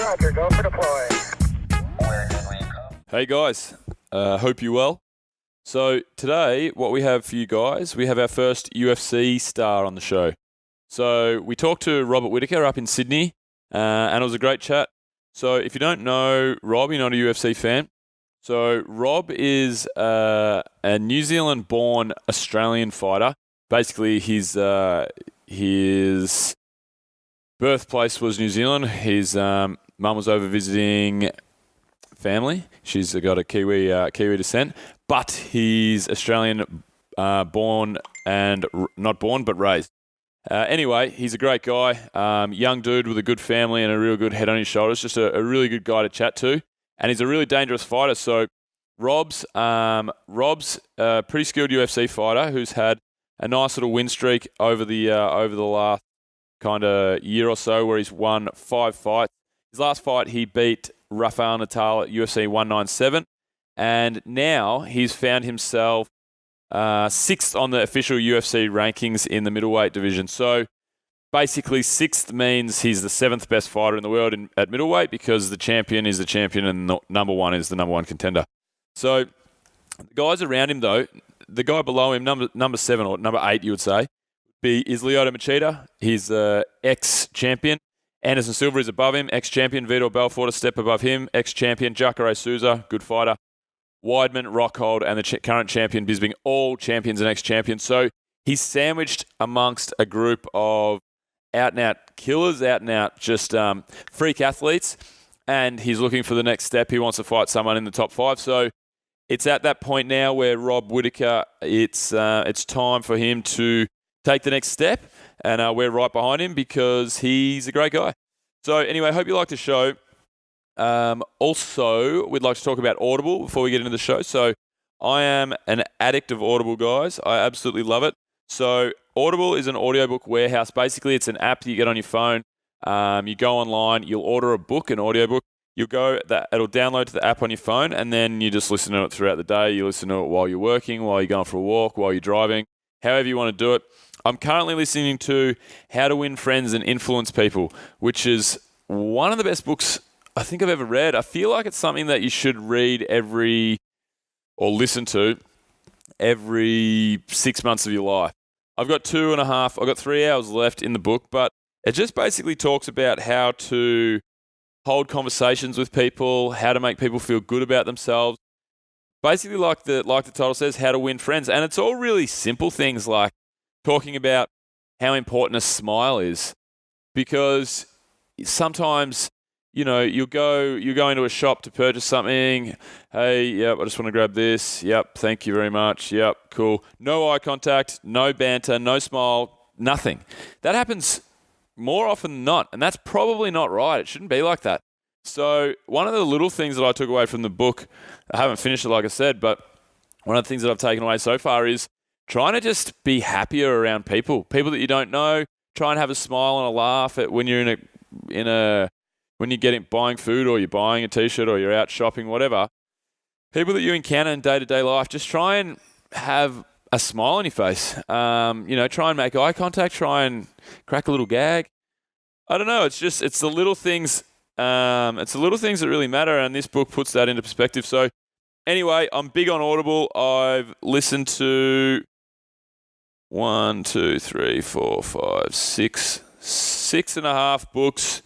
Roger, go for deploy. Hey guys, hope you're well. So today, what we have for you guys, we have our first UFC star on the show. So we talked to Robert Whittaker up in Sydney, and it was a great chat. So if you don't know Rob, you're not a UFC fan. So Rob is a New Zealand-born Australian fighter. Basically, his birthplace was New Zealand. His mum was over visiting family. She's got a Kiwi descent, but he's Australian born and not born, but raised. Anyway, he's a great guy, young dude with a good family and a real good head on his shoulders. Just a really good guy to chat to, and he's a really dangerous fighter. So Rob's a pretty skilled UFC fighter who's had a nice little win streak over the last kind of year or so, where he's won 5 fights. His last fight, he beat Rafael Natal at UFC 197, and now he's found himself 6th on the official UFC rankings in the middleweight division. So basically 6th means he's the 7th best fighter in the world at middleweight, because the champion is the champion and the number one is the number one contender. So the guys around him, though, the guy below him, number 7 or number 8, you would say, is Lyoto Machida. He's ex-champion. Anderson Silva is above him, ex-champion. Vitor Belfort a step above him, ex-champion. Jacare Souza, good fighter. Weidman, Rockhold, and the current champion Bisping, all champions and ex-champions. So he's sandwiched amongst a group of out-and-out killers, out-and-out just freak athletes, and he's looking for the next step. He wants to fight someone in the top 5. So it's at that point now where Rob Whittaker, it's time for him to take the next step, and we're right behind him because he's a great guy. So anyway, I hope you like the show. Also, we'd like to talk about Audible before we get into the show. So I am an addict of Audible, guys. I absolutely love it. So Audible is an audiobook warehouse. Basically, it's an app that you get on your phone. You go online, you'll order a book, an audiobook. It'll download to the app on your phone, and then you just listen to it throughout the day. You listen to it while you're working, while you're going for a walk, while you're driving, however you want to do it. I'm currently listening to How to Win Friends and Influence People, which is one of the best books I think I've ever read. I feel like it's something that you should read listen to every 6 months of your life. I've got 3 hours left in the book, but it just basically talks about how to hold conversations with people, how to make people feel good about themselves. Basically, like the title says, how to win friends. And it's all really simple things, like talking about how important a smile is. Because sometimes, you'll go into a shop to purchase something. Hey, yep, I just want to grab this. Yep, thank you very much. Yep, cool. No eye contact, no banter, no smile, nothing. That happens more often than not, and that's probably not right. It shouldn't be like that. So one of the little things that I took away from the book, I haven't finished it, like I said, but one of the things that I've taken away so far is trying to just be happier around people that you don't know. Try and have a smile and a laugh when you're when you're buying food, or you're buying a t-shirt, or you're out shopping, whatever. People that you encounter in day-to-day life, just try and have a smile on your face. Try and make eye contact. Try and crack a little gag. I don't know. It's the little things. It's the little things that really matter, and this book puts that into perspective. So, anyway, I'm big on Audible. I've listened to 6.5 books.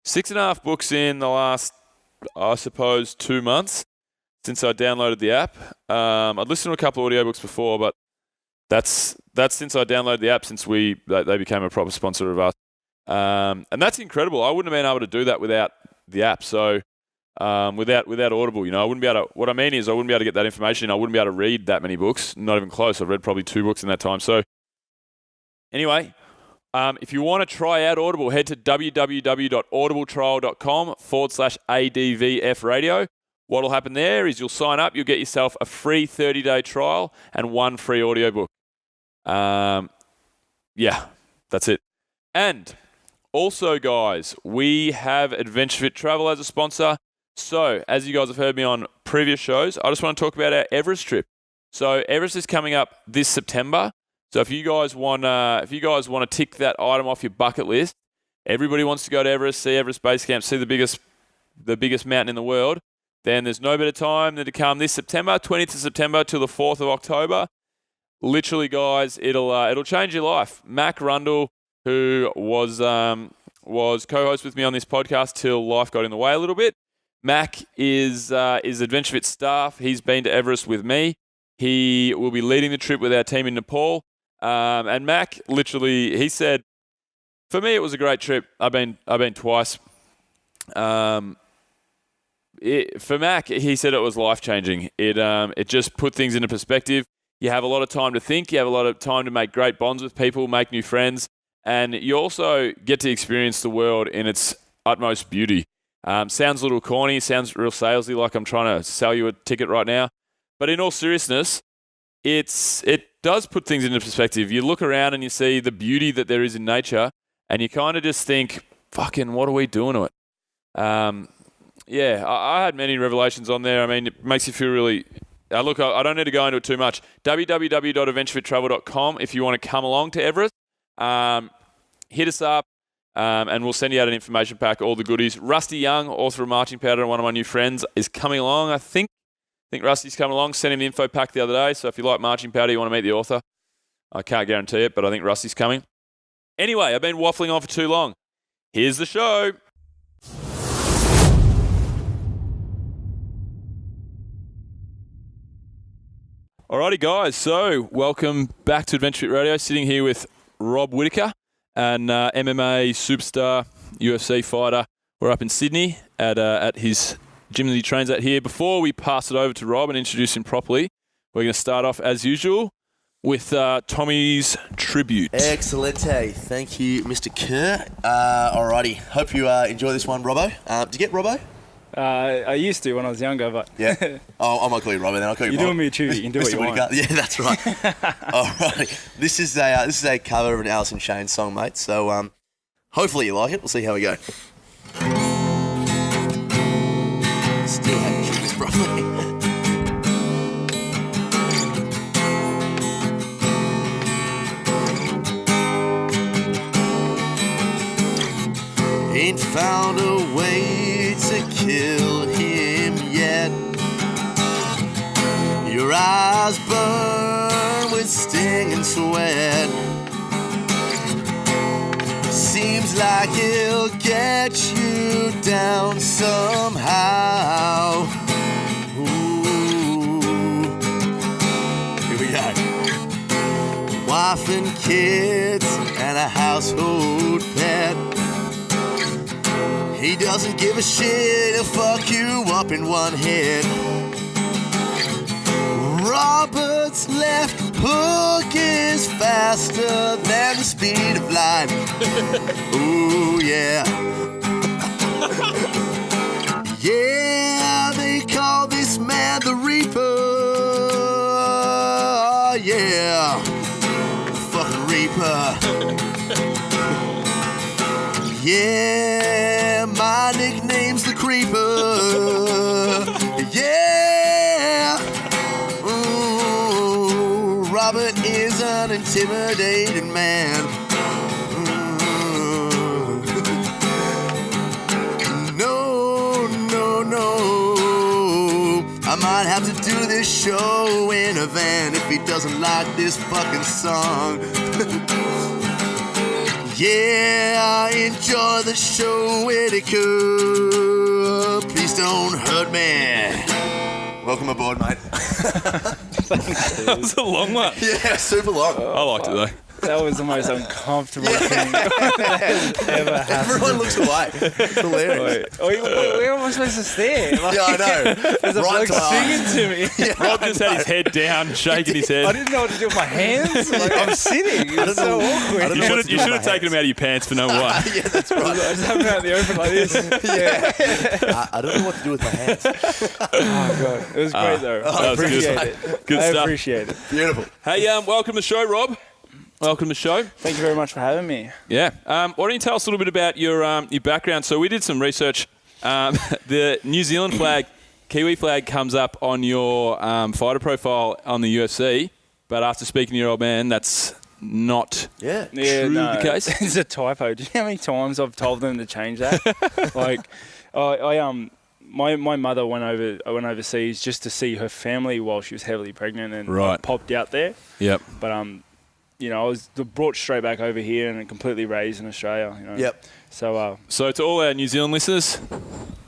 6.5 books in the last, I suppose, 2 months since I downloaded the app. I'd listened to a couple of audiobooks before, but that's since I downloaded the app, since they became a proper sponsor of us. And that's incredible. I wouldn't have been able to do that without the app. So without Audible, I wouldn't be able to. What I mean is, I wouldn't be able to get that information. I wouldn't be able to read that many books. Not even close. I've read probably 2 books in that time. So anyway. If you want to try out Audible, head to www.audibletrial.com/ADVF radio. What will happen there is you'll sign up, you'll get yourself a free 30-day trial and 1 free audiobook. That's it. And also, guys, we have Adventure Fit Travel as a sponsor. So, as you guys have heard me on previous shows, I just want to talk about our Everest trip. So, Everest is coming up this September. So if you guys want to tick that item off your bucket list, everybody wants to go to Everest, see Everest Base Camp, see the biggest mountain in the world, then there's no better time than to come this September, 20th of September till the 4th of October. Literally, guys, it'll change your life. Mac Rundle, who was co-host with me on this podcast till life got in the way a little bit. Mac is Adventure Fit staff. He's been to Everest with me. He will be leading the trip with our team in Nepal. And Mac, literally, he said, for me, it was a great trip. I've been twice. For Mac, he said it was life-changing. It just put things into perspective. You have a lot of time to think. You have a lot of time to make great bonds with people, make new friends, and you also get to experience the world in its utmost beauty. Sounds a little corny, sounds real salesy, like I'm trying to sell you a ticket right now. But in all seriousness, it does put things into perspective. You look around and you see the beauty that there is in nature, and you kind of just think, fucking, what are we doing to it? I had many revelations on there. I mean, it makes you feel really... Look, I don't need to go into it too much. www.adventurefittravel.com if you want to come along to Everest. Hit us up, and we'll send you out an information pack, all the goodies. Rusty Young, author of Marching Powder and one of my new friends, is coming along. I think Rusty's coming along. Sent him the info pack the other day, so if you like Marching Powder, you want to meet the author, I can't guarantee it, but I think Rusty's coming. Anyway, I've been waffling on for too long. Here's the show. Alrighty, guys. So, welcome back to Adventure Fit Radio. Sitting here with Rob Whittaker, an MMA superstar, UFC fighter. We're up in Sydney at his gym that he trains at here. Before we pass it over to Rob and introduce him properly, we're going to start off, as usual, with Tommy's tribute. Excellente. Thank you, Mr. Kerr. Alrighty. Hope you enjoy this one, Robbo. Did you get Robbo? I used to when I was younger, but... Yeah. I might call you Robbo then. I'll call you You're Rob. doing me a tribute. You can do what you want. Yeah, that's right. Alrighty. This is a cover of an Alice in Chains song, mate. So hopefully you like it. We'll see how we go. Still haven't tuned this properly. Ain't found a way to kill him yet. Your eyes burn with sting and sweat. Seems like he'll get you down somehow. Ooh. Here we go. Wife and kids and a household pet. He doesn't give a shit, he'll fuck you up in one hit. Robert's left hook is faster than the speed of light. Ooh, yeah. Yeah, they call this man the Reaper. Oh, yeah. The fucking Reaper. Yeah, my nickname's the Creeper. Yeah. Ooh, Robert is an intimidating man. No. I might have to do this show in a van if he doesn't like this fucking song. Yeah, enjoy the show, Whittaker. Please don't hurt me. Welcome aboard, mate. That was a long one. Yeah, super long. I liked it, though. That was the most uncomfortable thing that has ever happened. Everyone looks away. It's hilarious. Where am I supposed to stare? Like, Yeah, I know. there's a bloke singing to me. Rob just had his head down, shaking his head. I didn't know what to do with my hands. Like, I'm sitting. It's so awkward. You should have taken him out of your pants for number one. Yeah, that's right. I just have him out in the open like this. Yeah. I don't know what to do with my hands. Oh, God. It was great, though. that I was appreciate good. it. Good I stuff. appreciate it. Beautiful. Hey, welcome to the show, Rob. Welcome to the show. Thank you very much for having me. Yeah. Why don't you tell us a little bit about your background? So we did some research. The New Zealand flag, Kiwi flag, comes up on your fighter profile on the UFC. But after speaking to your old man, that's not Yeah, true no, the case? It's a typo. Do you know how many times I've told them to change that? My mother went overseas just to see her family while she was heavily pregnant, and I popped out there. Yep. But I was brought straight back over here and completely raised in Australia. Yep. So to all our New Zealand listeners,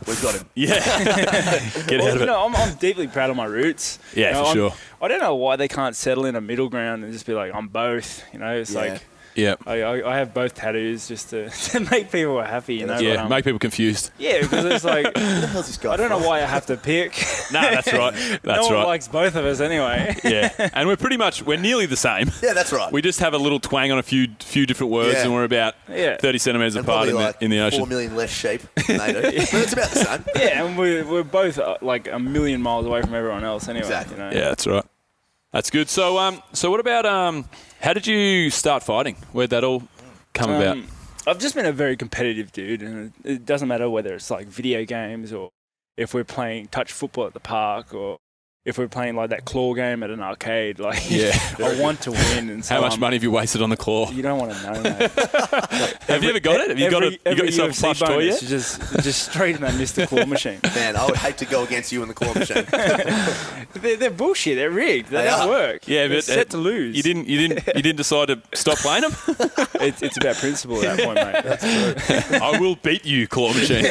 we've got him. Yeah. Get out of it. I'm deeply proud of my roots. Yeah, for sure. I don't know why they can't settle in a middle ground and just be like, I'm both. It's like. Yeah, I have both tattoos just to make people happy, Yeah, but, make people confused. Yeah, because it's like, Who the hell's this guy I don't know why I have to pick. No, that's right. That's no right. one likes both of us anyway. Yeah, and we're nearly the same. Yeah, that's right. We just have a little twang on a few different words, and we're about 30 centimetres apart in the ocean. 4 million less sheep than they do. But it's about the same. Yeah, and we're both like a million miles away from everyone else anyway. Exactly. Yeah, that's right. That's good. So what about how did you start fighting? Where'd that all come about? I've just been a very competitive dude, and it doesn't matter whether it's like video games or if we're playing touch football at the park or if we're playing like that claw game at an arcade. Like, I want to win. And so how much money have you wasted on the claw? You don't want to know, mate. Have you ever got it? Have you got yourself a plush toy yet? Just straight in that Mr. Claw machine. Man, I would hate to go against you in the claw machine. They're bullshit. They're rigged. They don't work. Yeah, they're but set to lose. You didn't decide to stop playing them. It's about principle at that point, mate. That's true. I will beat you, claw machine.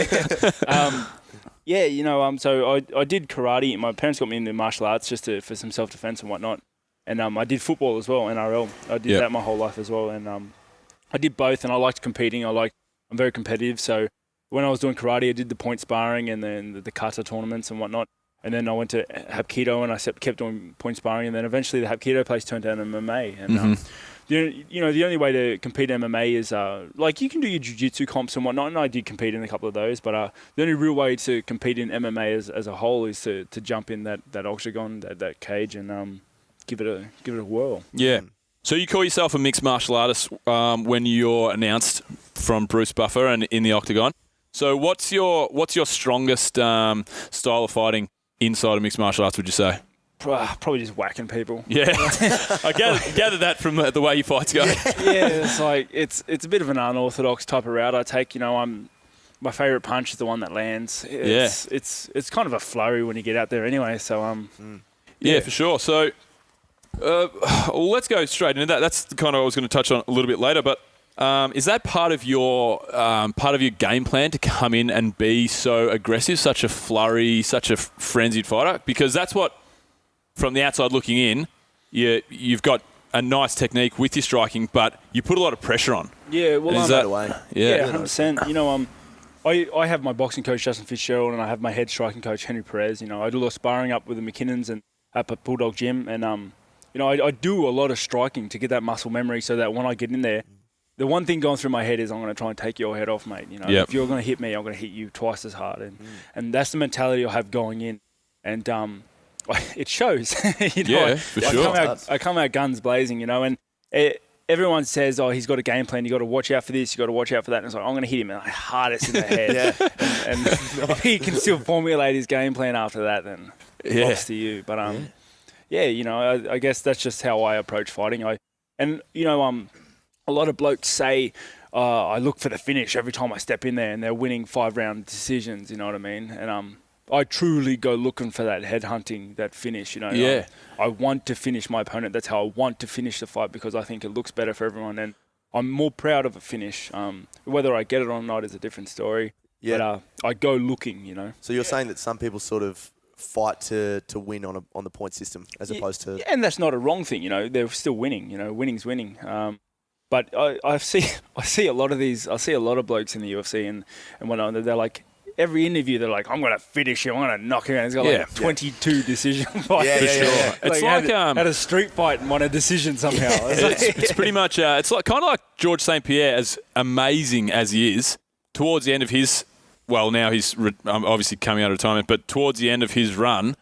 So I did karate. My parents got me into martial arts just for some self-defense and whatnot. And I did football as well, NRL. I did that my whole life as well. And I did both, and I liked competing. I'm very competitive. So when I was doing karate, I did the point sparring and then the kata tournaments and whatnot. And then I went to Hapkido and I kept doing point sparring. And then eventually the Hapkido place turned down MMA. And the only way to compete in MMA is you can do your jiu-jitsu comps and whatnot, and I did compete in a couple of those, but the only real way to compete in MMA as a whole is to jump in that octagon, that cage, and give it a whirl. Yeah. So you call yourself a mixed martial artist when you're announced from Bruce Buffer and in the Octagon. So what's your strongest style of fighting inside of mixed martial arts, would you say? Probably just whacking people. Yeah, I gathered that from the way your fights go. Yeah, it's a bit of an unorthodox type of route I take. My favourite punch is the one that lands. It's kind of a flurry when you get out there anyway. So yeah, for sure. So let's go straight into that. That's the kind of I was going to touch on a little bit later. But is that part of your game plan to come in and be so aggressive, such a flurry, such a frenzied fighter? Because that's what, from the outside looking in, you've got a nice technique with your striking, but you put a lot of pressure on. Yeah, well, is that way? Yeah, 100%. I have my boxing coach Justin Fitzgerald, and I have my head striking coach Henry Perez. I do a lot of sparring up with the McKinnons and up at Bulldog Gym, and I do a lot of striking to get that muscle memory, so that when I get in there, the one thing going through my head is I'm going to try and take your head off, mate. If you're going to hit me, I'm going to hit you twice as hard, and that's the mentality I have going in, and it shows. For sure. I come out guns blazing, and everyone says, "Oh, he's got a game plan. You got to watch out for this. You got to watch out for that." And it's like, I'm going to hit him hardest in the head. And if he can still formulate his game plan after that, then props to you. But I guess that's just how I approach fighting. A lot of blokes say, I look for the finish every time I step in there, and they're winning 5-round decisions. You know what I mean? And I truly go looking for that head hunting, that finish. I want to finish my opponent. That's how I want to finish the fight, because I think it looks better for everyone, and I'm more proud of a finish. Whether I get it or not is a different story. Yeah. But I go looking. So you're saying that some people sort of fight to win on the point system as opposed to... Yeah, and that's not a wrong thing. They're still winning. Winning's winning. But I see a lot of these. I see a lot of blokes in the UFC and whatnot. They're like, every interview, they're like, I'm going to finish him. I'm going to knock him out. He's got 22 decision fights. Yeah, for sure. It's like had a street fight and won a decision somehow. It's pretty much, it's like kind of like George St. Pierre, as amazing as he is, towards the end of his, now he's obviously coming out of retirement, but towards the end of his run,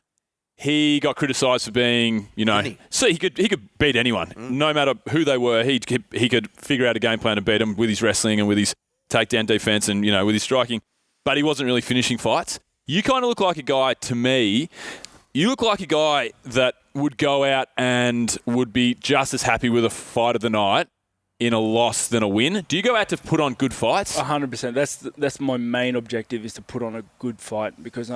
he got criticised for being, so he could beat anyone, no matter who they were. He could figure out a game plan to beat them with his wrestling and with his takedown defense and with his striking, but he wasn't really finishing fights. You kind of look like a guy to me you look like a guy that would go out and would be just as happy with a fight of the night in a loss than a win. Do you go out to put on good fights? 100%. That's my main objective, is to put on a good fight, because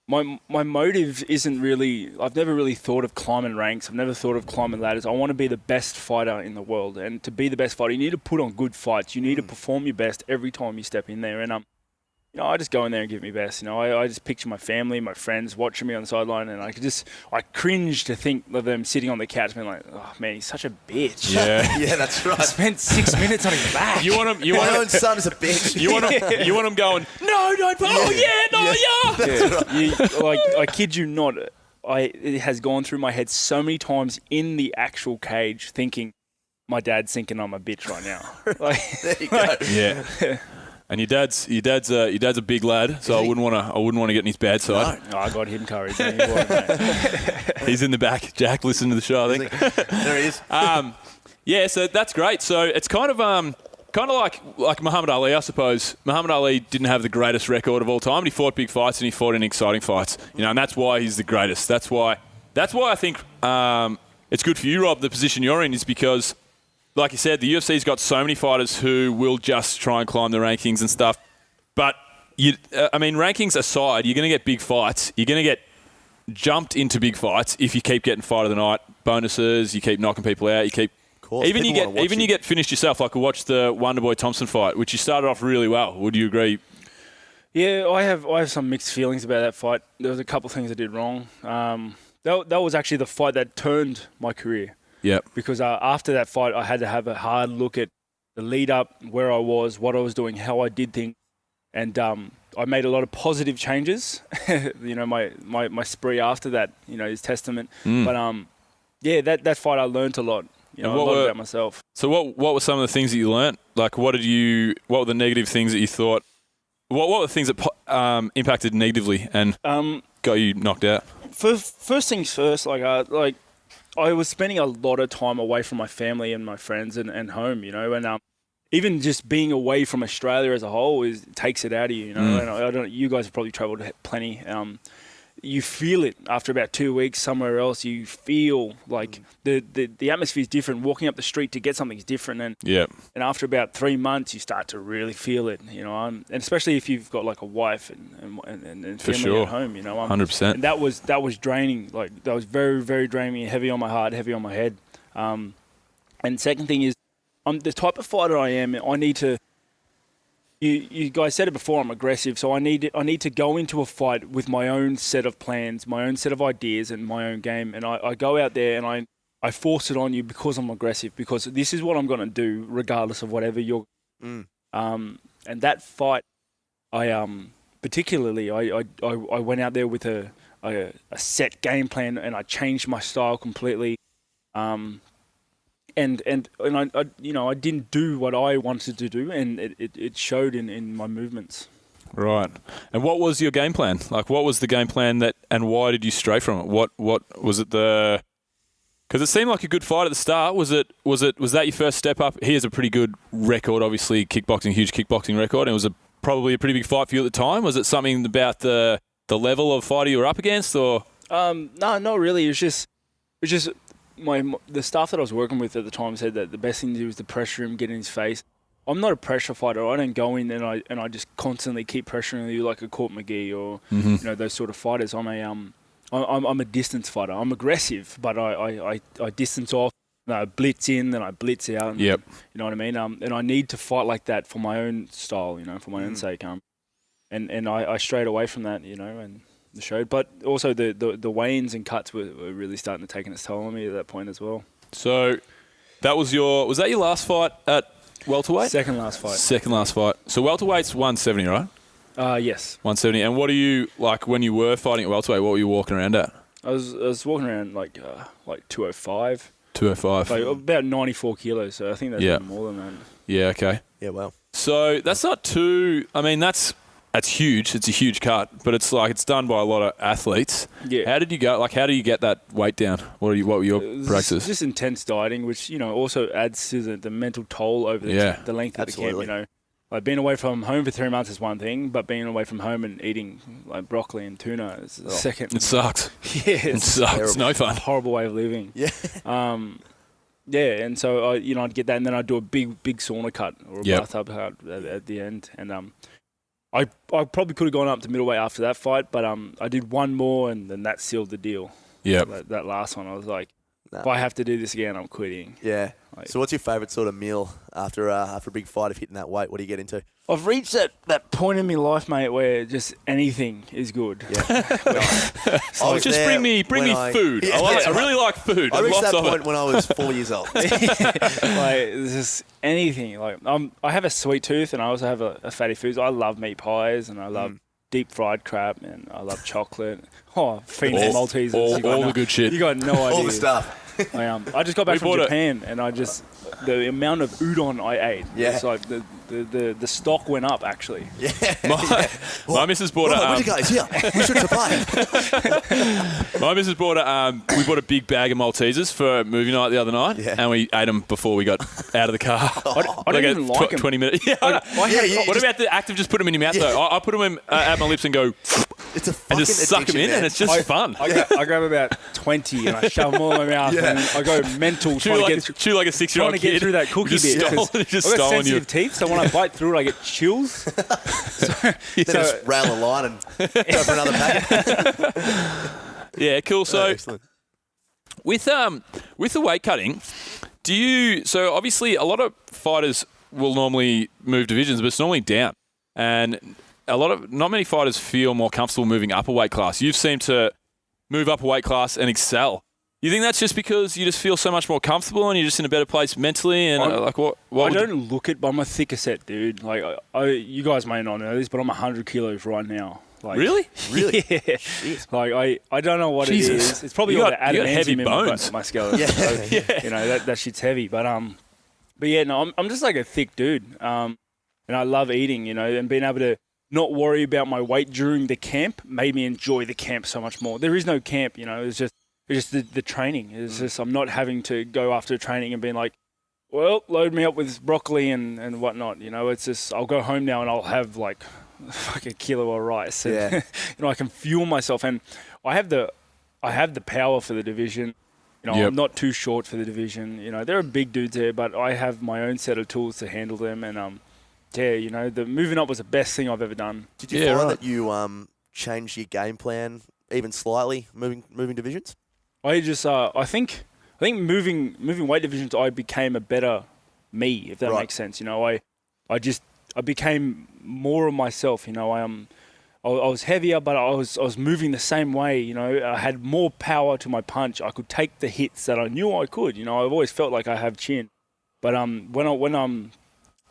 my motive isn't really. I've never really thought of climbing ranks. I've never thought of climbing ladders. I want to be the best fighter in the world, and to be the best fighter, you need to put on good fights. You need to perform your best every time you step in there, and I just go in there and give my best. I just picture my family, my friends watching me on the sideline, and I cringe to think of them sitting on the couch being like, oh man, he's such a bitch. Yeah, Yeah, that's right. I spent 6 minutes on his back. You want him? My own son is a bitch. You want him going? No, don't. Oh yeah, no, yeah. I kid you not. It has gone through my head so many times in the actual cage, thinking my dad's thinking I'm a bitch right now. There you go. Yeah. And your dad's a big lad, so I wouldn't want to get in his bad side. No, I got him courage. Mate. He's in the back. Jack, listen to the show, I think. There he is. Yeah, so that's great. So it's kind of like Muhammad Ali, I suppose. Muhammad Ali didn't have the greatest record of all time, but he fought big fights and he fought in exciting fights. And that's why he's the greatest. That's why I think it's good for you, Rob. The position you're in is because, like you said, the UFC's got so many fighters who will just try and climb the rankings and stuff. But, rankings aside, you're going to get big fights. You're going to get jumped into big fights if you keep getting fight of the night bonuses, you keep knocking people out, you keep... Even you get finished yourself. Like I watched the Wonderboy Thompson fight, which you started off really well. Would you agree? Yeah, I have some mixed feelings about that fight. There was a couple of things I did wrong. That was actually the fight that turned my career. Yep. Because after that fight, I had to have a hard look at the lead up, where I was, what I was doing, how I did things, and I made a lot of positive changes. My spree after that, is testament. But that fight I learned a lot. A lot about myself. So what were some of the things that you learnt? Like what were the negative things that you thought? What were the things that impacted negatively and got you knocked out? First things first, I was spending a lot of time away from my family and my friends and home, and even just being away from Australia as a whole takes it out of you, And I don't. You guys have probably travelled plenty. You feel it after about 2 weeks somewhere else. You feel like the atmosphere is different. Walking up the street to get something is different, and after about 3 months, you start to really feel it. And especially if you've got like a wife and family at home. 100%. And that was draining. Like that was very, very draining. Heavy on my heart, heavy on my head. And second thing is, I'm the type of fighter I am. I need to. You guys said it before, I'm aggressive, so I need to go into a fight with my own set of plans, my own set of ideas and my own game, and I go out there and I force it on you because I'm aggressive, because this is what I'm going to do regardless of whatever you're... and that fight, I particularly, I went out there with a set game plan and I changed my style completely. And I didn't do what I wanted to do, and it showed in my movements. Right. And what was your game plan? Like, what was the game plan and why did you stray from it? What was it? Because it seemed like a good fight at the start. Was that your first step up? He has a pretty good record, obviously kickboxing, huge kickboxing record, and it was probably a pretty big fight for you at the time. Was it something about the level of fighter you were up against, or? No, not really. It was just. The staff that I was working with at the time said that the best thing to do was to pressure him, get in his face. I'm not a pressure fighter. I don't go in and I just constantly keep pressuring you like a Court McGee or those sort of fighters. I'm a distance fighter. I'm aggressive, but I distance off. I blitz in, then I blitz out. Yep. You know what I mean? And I need to fight like that for my own style, for my own sake. And I strayed away from that, and the show, but also the weigh-ins and cuts were really starting to take its toll on me at that point as well. So that was that your last fight at welterweight? Second last fight. So welterweight's 170, right? Yes. 170. And what are you like when you were fighting at welterweight? What were you walking around at? I was walking around like 205. 205. Like about 94 kilos. So I think that's even more than that. Yeah. Okay. Yeah. Well. So that's not too. I mean, that's huge. It's a huge cut, but it's done by a lot of athletes. Yeah. How did you go? Like, how do you get that weight down? What were your practices? Just intense dieting, which also adds to the mental toll over the length of the camp. Like being away from home for 3 months is one thing, but being away from home and eating like broccoli and tuna is the second. It sucks. Yeah, It sucks. It's no fun. a horrible way of living. Yeah. Yeah, and so I'd get that, and then I'd do a big sauna cut or a bathtub cut at the end, and I probably could have gone up to middleweight after that fight, but I did one more, and then that sealed the deal. Yeah. That last one, I was like, if I have to do this again, I'm quitting. Yeah. So what's your favourite sort of meal after a big fight of hitting that weight? What do you get into? I've reached that point in my life, mate, where just anything is good. Yeah. Just bring me food. Yeah. I really like food. I reached Lots that of point it. when I was 4 years old. Like it's just anything. Like I have a sweet tooth, and I also have a fatty foods. I love meat pies, and I love deep fried crab, and I love chocolate. Oh, fiend for Maltesers. All the good shit. You got no idea. All the stuff. I just got back from Japan, and the amount of udon I ate. Yeah. It's like the stock went up actually. Yeah. My missus bought Whittaker is here. We should supply. My missus bought we bought a big bag of Maltesers for movie night the other night, and we ate them before we got out of the car. I don't even like them. 20 minutes. Yeah, what about the act of just put them in your mouth though? I put them in, at my lips and go, It's a fucking and just suck them in, man. and it's just fun. I grab about 20 and I shove them all in my mouth, and I go mental Chew trying like to a 6-year-old get kid. through that cookie Just bit. stole- 'cause just I've got stolen sensitive teeth, so when I bite through it, I get chills. Then just rail a line and go for another packet. Yeah, cool. So Excellent. with the weight cutting, so obviously a lot of fighters will normally move divisions, but it's normally down. And not many fighters feel more comfortable moving up a weight class. You've seemed to move up a weight class and excel. You think that's just because you just feel so much more comfortable and you're just in a better place mentally? And I don't look it, but I'm a thicker set dude. Like you guys may not know this, but I'm 100 kilos right now. Like, Really? Really? Yeah. Like I don't know what Jesus. it is. It's probably You all got- the you got heavy adamantium in bones. my skeleton. Yeah. So, you know that shit's heavy. But yeah, no, I'm just like a thick dude. And I love eating, and being able to not worry about my weight during the camp made me enjoy the camp so much more. There is no camp, it's just the training. It's just I'm not having to go after training and being like, well, load me up with broccoli and whatnot. It's just I'll go home now and I'll have like a kilo of rice. And, Yeah. I can fuel myself, and I have the power for the division. Yep. I'm not too short for the division. There are big dudes there, but I have my own set of tools to handle them. And the moving up was the best thing I've ever done. Did you find that you changed your game plan even slightly, moving divisions? I just I think moving weight divisions, I became a better me, if that makes sense. I became more of myself. I was heavier, but I was moving the same way. I had more power to my punch. I could take the hits that I knew I could. I've always felt like I have chin, but when I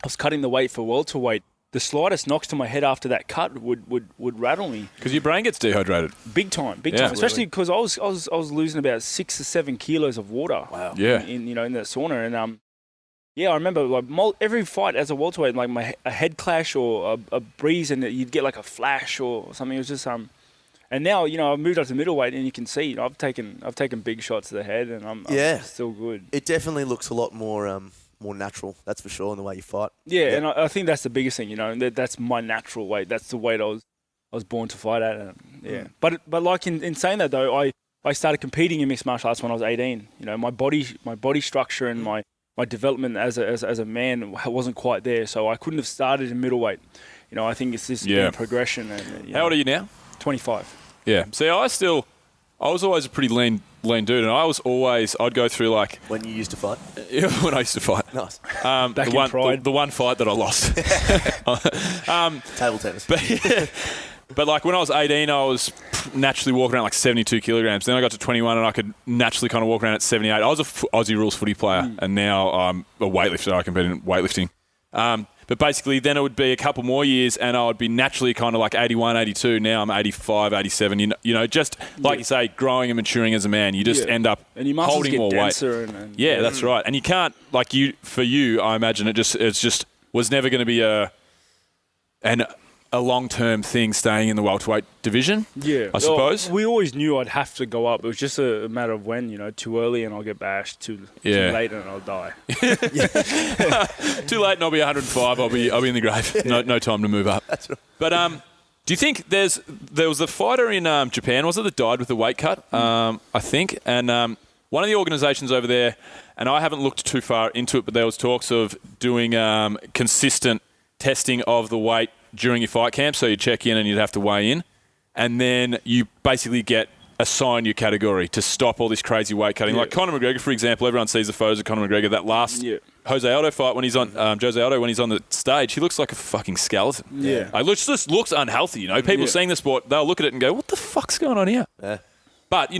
was cutting the weight for welterweight, the slightest knocks to my head after that cut would rattle me. Because your brain gets dehydrated. Big time. Especially because I was losing about 6 or 7 kilos of water. Wow. Yeah. In the sauna, and I remember like every fight as a welterweight, like a head clash or a breeze, and you'd get like a flash or something. It was just and now I've moved up to middleweight, and you can see I've taken big shots to the head, and I'm still good. It definitely looks a lot more natural, that's for sure, in the way you fight. Yeah, and I think that's the biggest thing, and that's my natural weight. That's the weight I was born to fight at. And, But like in saying that though, I started competing in mixed martial arts when I was 18. My body structure and my development as a man wasn't quite there, so I couldn't have started in middleweight. I think it's this been a progression. And, How old are you now? 25. Yeah. See, I was always a pretty lean dude, and I'd go through like When you used to fight? when I used to fight. Nice. The one fight that I lost. Table tennis. But like when I was 18, I was naturally walking around like 72 kilograms. Then I got to 21 and I could naturally kind of walk around at 78. I was a Aussie rules footy player, and now I'm a weightlifter. I compete in weightlifting. But basically then it would be a couple more years and I would be naturally kind of like 81, 82. Now I'm 85, 87. Just like you say, growing and maturing as a man. You just end up and your muscles holding get more weight. denser Yeah, that's right. And you can't, for you, I imagine it's just was never going to be a long-term thing staying in the welterweight division. Yeah, I suppose. We always knew I'd have to go up. It was just a matter of when, too early and I'll get bashed, too late and I'll die. Too late and I'll be 105. I'll be in the grave. No time to move up. That's right. But do you think there was a fighter in Japan, was it, that died with the weight cut? I think, and one of the organisations over there, and I haven't looked too far into it, but there was talks of doing consistent testing of the weight during your fight camp. So you check in and you'd have to weigh in, and then you basically get assigned your category to stop all this crazy weight cutting. Like Conor McGregor, for example, everyone sees the photos of Conor McGregor. That last Jose Aldo fight when he's on Jose Aldo when he's on the stage, he looks like a fucking skeleton. Yeah, it just looks unhealthy. People seeing the sport, they'll look at it and go, "What the fuck's going on here?" Yeah. But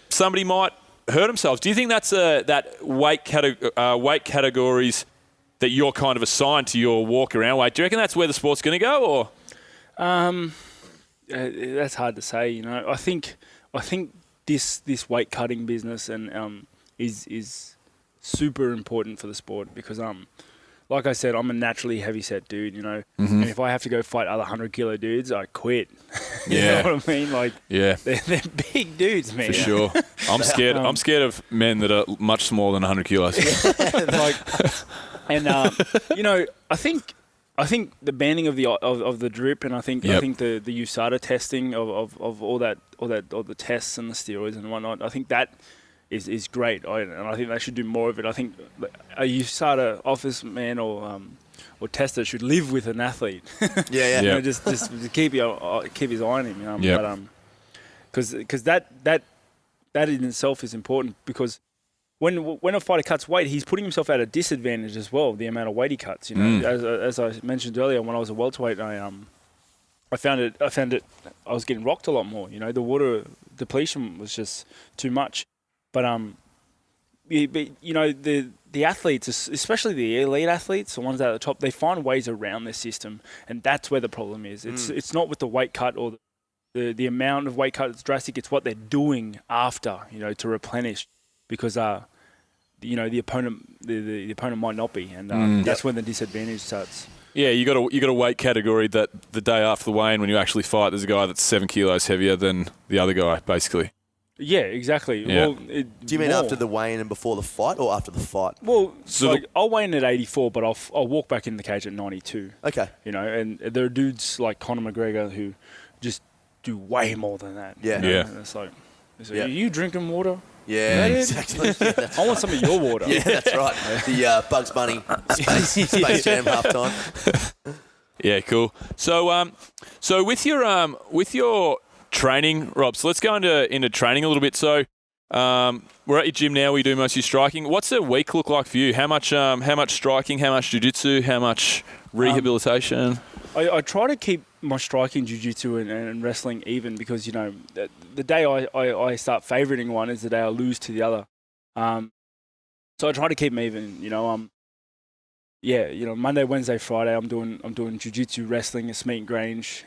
somebody might hurt themselves. Do you think that's that weight categories that you're kind of assigned to your walk around weight? Do you reckon that's where the sport's going to go, or? That's hard to say. I think this weight cutting business and is super important for the sport because like I said, I'm a naturally heavy set dude. And if I have to go fight other 100 kilo dudes, I quit. You know what I mean? Like, they're big dudes, man. For sure. I'm scared. I'm scared of men that are much smaller than 100 kilos. I think the banning of the drip, and I think the USADA testing of all the tests and the steroids and whatnot. I think that is great, and I think they should do more of it. I think a USADA office man or tester should live with an athlete. Just keep his eye on him. Because that in itself is important because. When a fighter cuts weight, he's putting himself at a disadvantage as well. The amount of weight he cuts, as I mentioned earlier, when I was a welterweight, I found it. I was getting rocked a lot more. The water depletion was just too much. But the athletes, especially the elite athletes, the ones at the top, they find ways around their system, and that's where the problem is. It's not with the weight cut or the amount of weight cut that's drastic. It's what they're doing after, to replenish. Because the opponent might not be, and that's when the disadvantage starts. Yeah, you got a weight category that the day after the weigh-in, when you actually fight, there's a guy that's 7 kilos heavier than the other guy, basically. Yeah, exactly. Yeah. Well, do you mean after the weigh-in and before the fight, or after the fight? Well, I'll weigh in at 84, but I'll walk back in the cage at 92. Okay. And there are dudes like Conor McGregor who just do way more than that. Yeah. And it's like, are you drinking water? Yeah, exactly. Yeah, I want some of your water. Yeah, that's right. The Bugs Bunny Space Jam halftime. Yeah, cool. So, with your training, Rob. So let's go into training a little bit. So, we're at your gym now. We do most of your striking. What's a week look like for you? How much striking? How much jiu-jitsu? How much rehabilitation? I try to keep my striking, jiu-jitsu and wrestling even because, the day I start favoriting one is the day I lose to the other. So I try to keep them even, Monday, Wednesday, Friday, I'm doing jiu-jitsu, wrestling at Smeaton Grange,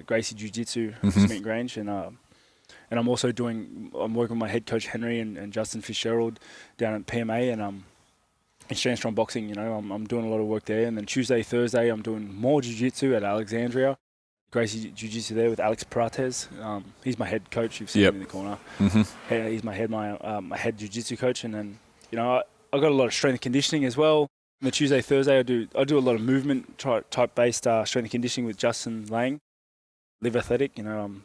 Gracie Jiu-Jitsu, Smeaton Grange, and I'm also I'm working with my head coach Henry and Justin Fitzgerald down at PMA and in Strand Strong Boxing, I'm doing a lot of work there. And then Tuesday, Thursday, I'm doing more jiu-jitsu at Alexandria. Gracie Jiu-Jitsu there with Alex Prates. He's my head coach. You've seen him in the corner. Mm-hmm. He's my head jiu-jitsu coach. And then, I've got a lot of strength and conditioning as well. On the Tuesday, Thursday, I do a lot of movement type-based strength and conditioning with Justin Lang. Live Athletic,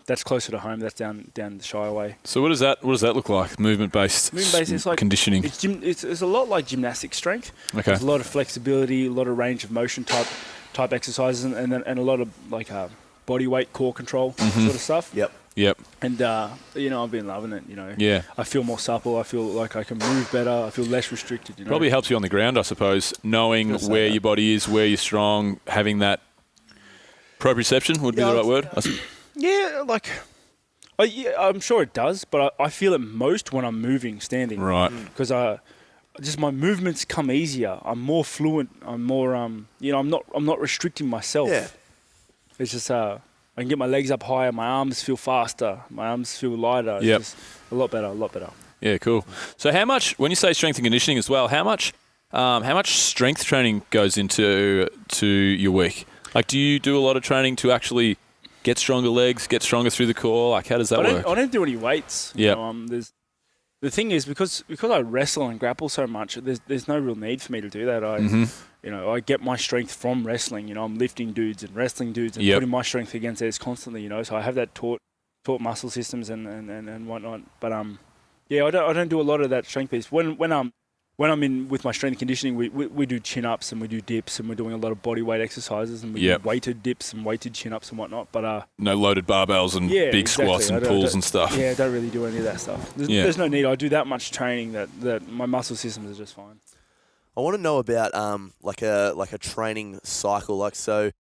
that's closer to home. That's down the Shire way. So what does that look like? Movement-based it's like conditioning. It's a lot like gymnastic strength. Okay. There's a lot of flexibility, a lot of range of motion type exercises, and a lot of like body weight, core control sort of stuff. Yep. And I've been loving it. Yeah. I feel more supple. I feel like I can move better. I feel less restricted. Probably helps you on the ground, I suppose, knowing where your body is, where you're strong, having that. Proprioception would be the right word? Yeah, I'm sure it does, but I feel it most when I'm moving, standing. Right. Because just my movements come easier. I'm more fluent. I'm more, I'm not restricting myself. Yeah. It's just, I can get my legs up higher. My arms feel faster. My arms feel lighter. It's just a lot better. Yeah, cool. So how much, when you say strength and conditioning as well, how much strength training goes into your week? Like, do you do a lot of training to actually get stronger legs, get stronger through the core? Like, how does that work? I don't do any weights. Yeah. The thing is, because I wrestle and grapple so much, there's no real need for me to do that. I get my strength from wrestling. I'm lifting dudes and wrestling dudes and putting my strength against theirs constantly. So I have that taught muscle systems and whatnot. But I don't do a lot of that strength piece. When I'm in with my strength conditioning, we do chin-ups and we do dips and we're doing a lot of body weight exercises and we do weighted dips and weighted chin-ups and whatnot. But no loaded barbells and big squats and pulls and stuff. Yeah, I don't really do any of that stuff. There's no need. I do that much training that my muscle systems are just fine. I want to know about like a training cycle. Like, so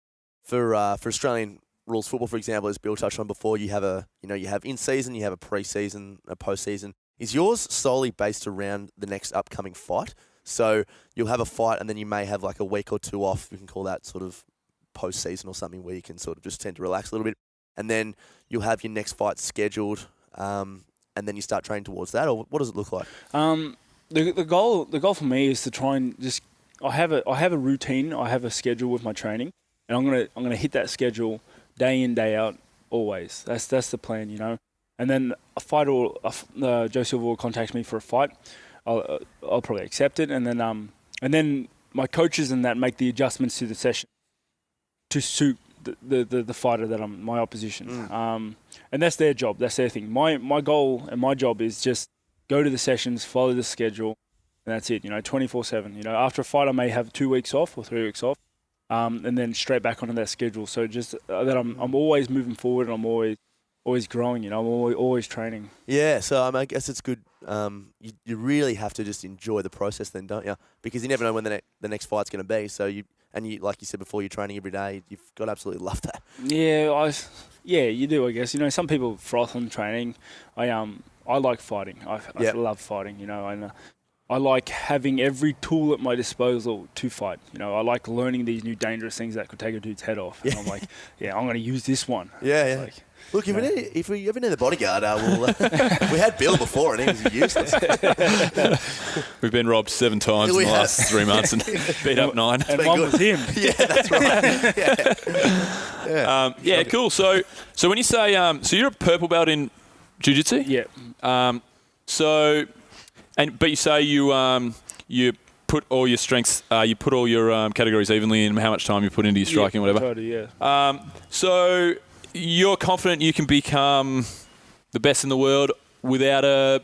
for Australian rules football, for example, as Bill touched on before, you have in season, you have a pre-season, a post-season. Is yours solely based around the next upcoming fight? So you'll have a fight and then you may have like a week or two off. You can call that sort of post-season or something where you can sort of just tend to relax a little bit. And then you'll have your next fight scheduled and then you start training towards that? Or what does it look like? The goal for me is to try and just I have a routine, I have a schedule with my training, and I'm gonna hit that schedule day in, day out, always. That's the plan, And then a fighter, Joe Silva will contact me for a fight. I'll probably accept it, and then my coaches and that make the adjustments to the session to suit the fighter that I'm my opposition. And that's their job. That's their thing. My goal and my job is just go to the sessions, follow the schedule, and that's it. 24/7. After a fight, I may have 2 weeks off or 3 weeks off, and then straight back onto that schedule. So just that I'm always moving forward, and I'm always growing, I'm always training. Yeah, so I guess it's good. You really have to just enjoy the process then, don't you? Because you never know when the next fight's going to be. So you, like you said before, you're training every day. You've got to absolutely love that. Yeah, you do, I guess. Some people froth on training. I like fighting. I love fighting, and I like having every tool at my disposal to fight. I like learning these new dangerous things that could take a dude's head off. And I'm like, I'm going to use this one. Yeah. Look, if we ever need the bodyguard, we had Bill before and he was useless. We've been robbed 7 times in the last 3 months and beat up 9. And one was him. Yeah, that's right. Yeah, cool. So when you say, so you're a purple belt in jiu-jitsu? Yeah. But you say you put all your strengths, you put all your categories evenly in how much time you put into your striking, whatever. Totally, yeah. So you're confident you can become the best in the world without a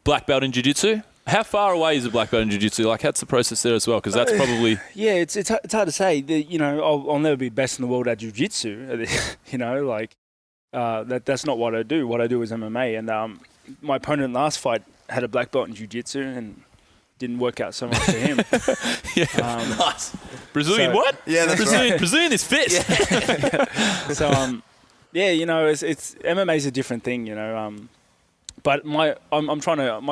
black belt in jiu-jitsu? How far away is a black belt in jiu-jitsu? Like, how's the process there as well? Because that's probably... Yeah, it's hard to say. I'll never be best in the world at jiu-jitsu. That's not what I do. What I do is MMA. And my opponent in the last fight had a black belt in jiu-jitsu and didn't work out so much for him. Nice. Brazilian what? Yeah, that's right. Brazilian is fit. Yeah. So, it's MMA's a different thing, But my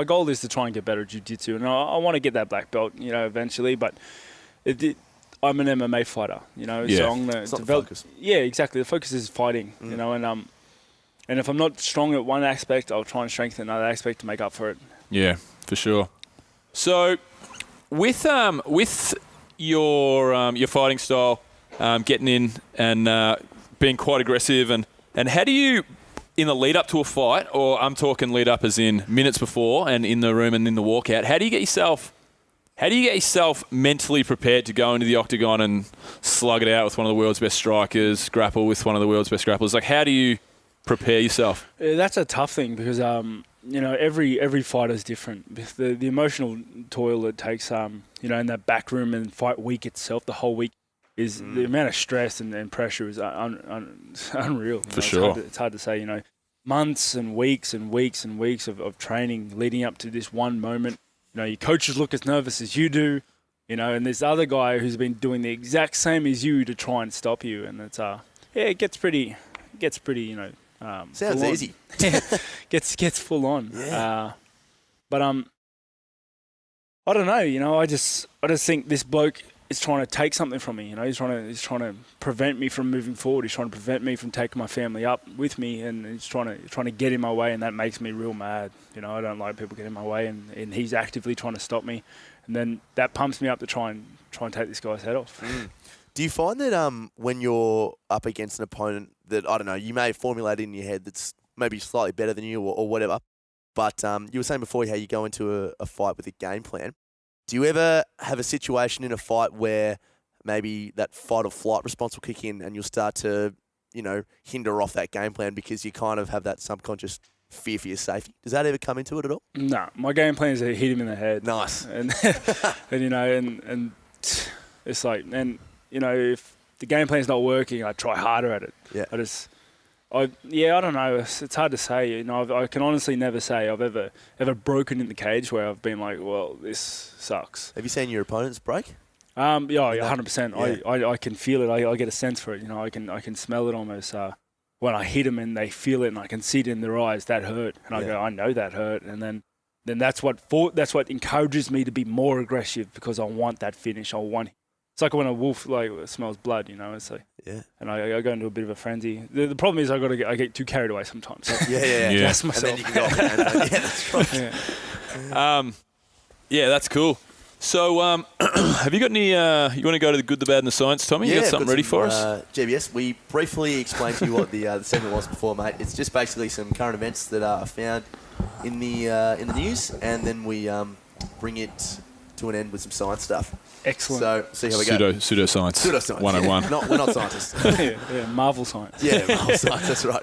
goal is to try and get better at jiu-jitsu, and I want to get that black belt, eventually. But I'm an MMA fighter, So I'm gonna develop. The focus. Yeah, exactly. The focus is fighting, and if I'm not strong at one aspect, I'll try and strengthen another aspect to make up for it. Yeah, for sure. So, with your fighting style, getting in and being quite aggressive, and how do you, in the lead up to a fight, or I'm talking lead up as in minutes before and in the room and in the walkout, how do you get yourself mentally prepared to go into the octagon and slug it out with one of the world's best strikers, grapple with one of the world's best grapplers? Like, how do you prepare yourself? That's a tough thing because every fighter is different. The emotional toil it takes, in that back room and fight week itself, the whole week, is the amount of stress and pressure is unreal. For sure. It's hard to say, months and weeks and weeks and weeks of training leading up to this one moment. Your coaches look as nervous as you do, and there's other guy who's been doing the exact same as you to try and stop you. And it's, it gets pretty, sounds easy. gets full on. Yeah. But I don't know. I just think this bloke is trying to take something from me. He's trying to prevent me from moving forward. He's trying to prevent me from taking my family up with me, and he's trying to get in my way, and that makes me real mad. I don't like people getting in my way, and he's actively trying to stop me, and then that pumps me up to try and take this guy's head off. Do you find that when you're up against an opponent that, I don't know, you may have formulated in your head that's maybe slightly better than you or whatever, but you were saying before how you go into a fight with a game plan. Do you ever have a situation in a fight where maybe that fight or flight response will kick in and you'll start to, hinder off that game plan because you kind of have that subconscious fear for your safety? Does that ever come into it at all? No, my game plan is to hit him in the head. Nice. And and it's like, and if the game plan's not working, I try harder at it. Yeah. I don't know. It's hard to say. I can honestly never say I've ever broken in the cage where I've been like, well, this sucks. Have you seen your opponents break? Yeah, 100%. Yeah. I can feel it. I get a sense for it. I can smell it almost. When I hit them and they feel it and I can see it in their eyes, that hurt. And I go, I know that hurt. And then that's what encourages me to be more aggressive because I want that finish. It's like when a wolf smells blood, It's like, yeah. And I go into a bit of a frenzy. The problem is I get too carried away sometimes. So Yeah. Gas myself. And then you can go off and yeah, that's right. Yeah, that's cool. So, have you got any? You want to go to the good, the bad, and the science, Tommy? You got something ready for us? GBS, we briefly explained to you what the segment was before, mate. It's just basically some current events that are found in the news, and then we bring it to an end with some science stuff. Excellent. So, see how we go. Pseudoscience. Pseudoscience. 101. Yeah. We're not scientists. yeah, Marvel science. Yeah, Marvel science, that's right.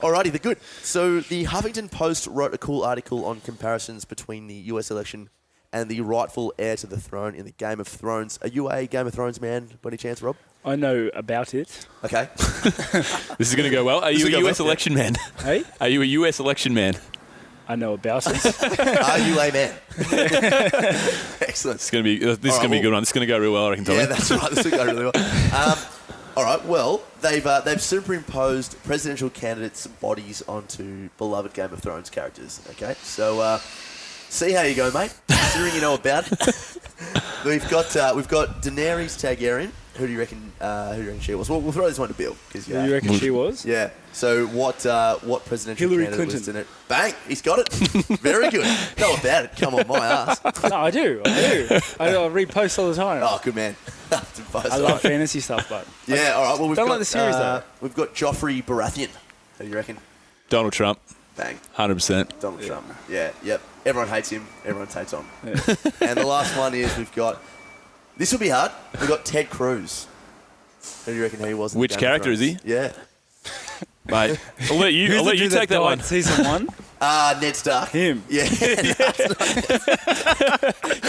Alrighty, the good. So, the Huffington Post wrote a cool article on comparisons between the US election and the rightful heir to the throne in the Game of Thrones. Are you a Game of Thrones man by any chance, Rob? I know about it. Okay. This is going to go well. Are you a US election man? Hey? Are you a US election man? I know about it. Are you a man? Excellent. This is going to be a good one. This is going to go real well, I reckon, Tommy. Yeah, that's right. This will go really well. All right. Well, they've superimposed presidential candidates' bodies onto beloved Game of Thrones characters. Okay, so see how you go, mate. Considering you know about it, we've got Daenerys Targaryen. Who do you reckon she was? Well, we'll throw this one to Bill. Who do you reckon she was? Yeah. So what presidential Hillary candidate Clinton. was in it? Bang! He's got it. Very good. Know about it. Come on, my ass. No, I do. I repost all the time. Oh, good man. I love fantasy stuff, but yeah. All right. Well, we've don't got like the series though. We've got Joffrey Baratheon. Who do you reckon? Donald Trump. Bang. 100%. Donald Trump. Yeah. Yep. Everyone hates him. Everyone takes on. Yeah. And the last one is we've got. This will be hard. We've got Ted Cruz. Who do you reckon he was? Which character is he? Yeah. Mate, I'll let you take that one. Season 1? Ned Stark. Him. Yeah. Got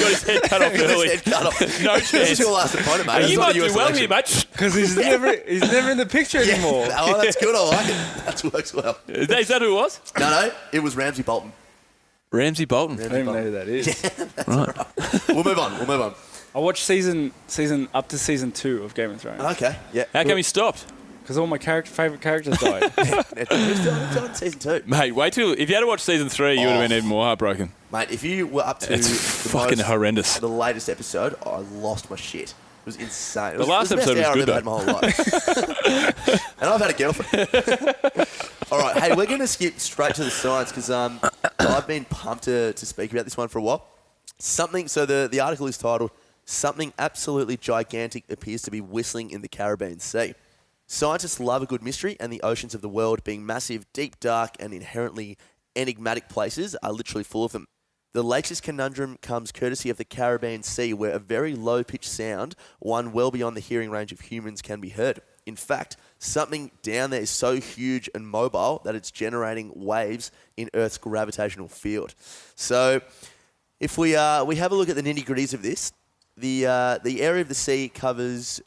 his head cut off early. His head cut off. No This is chance. your last opponent, mate. You It's not might the do US well election. here, mate. Because he's never in the picture anymore. Oh, that's good. I like it. That works well. Is that who it was? No. It was Ramsay Bolton. Ramsay Bolton. I don't even know who that is. Right. We'll move on. I watched season up to season 2 of Game of Thrones. Okay. Yeah. How come he stopped? Because all my favourite characters died. Who's still in season 2? Mate, wait till... If you had to watch season 3, you would have been even more heartbroken. Mate, if you were up to It's fucking horrendous. The latest episode, I lost my shit. It was insane. The last episode was good, though. I've ever had my whole life. And I've had a girlfriend. All right, hey, we're going to skip straight to the science because I've been pumped to speak about this one for a while. So the article is titled, "Something Absolutely Gigantic Appears to be Whistling in the Caribbean Sea." Scientists love a good mystery, and the oceans of the world, being massive, deep, dark, and inherently enigmatic places, are literally full of them. The latest conundrum comes courtesy of the Caribbean Sea, where a very low-pitched sound, one well beyond the hearing range of humans, can be heard. In fact, something down there is so huge and mobile that it's generating waves in Earth's gravitational field. So, if we have a look at the nitty-gritties of this, the area of the sea covers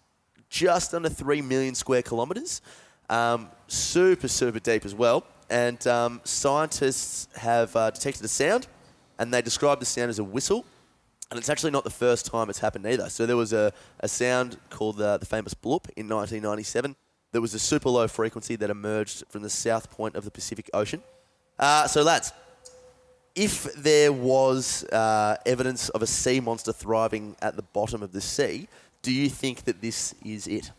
just under 3 million square kilometres, super, super deep as well. And scientists have detected a sound, and they describe the sound as a whistle. And it's actually not the first time it's happened either. So there was a sound called the famous bloop in 1997. There was a super low frequency that emerged from the south point of the Pacific Ocean. So lads, if there was evidence of a sea monster thriving at the bottom of the sea, do you think that this is it?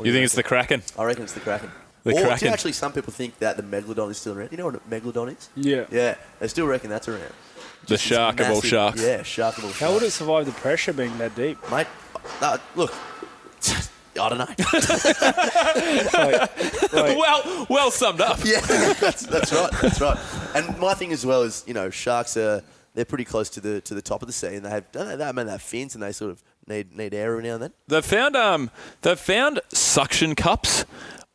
You think it's the Kraken? I reckon it's the Kraken. Kraken. Actually, some people think that the Megalodon is still around. You know what a Megalodon is? Yeah. Yeah, they still reckon that's around. The Just shark this of all massive- sharks. Yeah, shark of all sharks. How would it survive the pressure being that deep? Mate, look, I don't know. Well summed up. Yeah, that's right. That's right. And my thing as well is, sharks they're pretty close to the top of the sea, and they have fins, and they sort of need air every now and then. They've found suction cups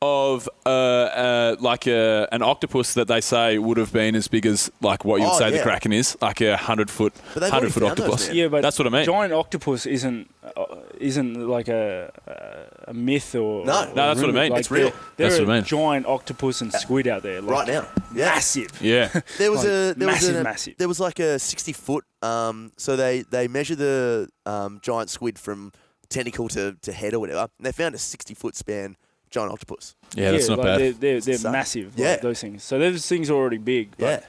of an octopus that they say would have been as big as like what you would say the Kraken is, like a 100-foot octopus. Yeah, but that's what I mean. Giant octopus isn't like a myth or no, that's what I mean. Like it's real. There are giant octopus and squid out there right now. Yeah. Massive. Yeah. There was massive. There was like a 60-foot. So they measure the giant squid from tentacle to head or whatever, and they found a 60-foot span giant octopus. Yeah, that's not bad. They're massive. Yeah. Like those things. So those things are already big. But Yeah.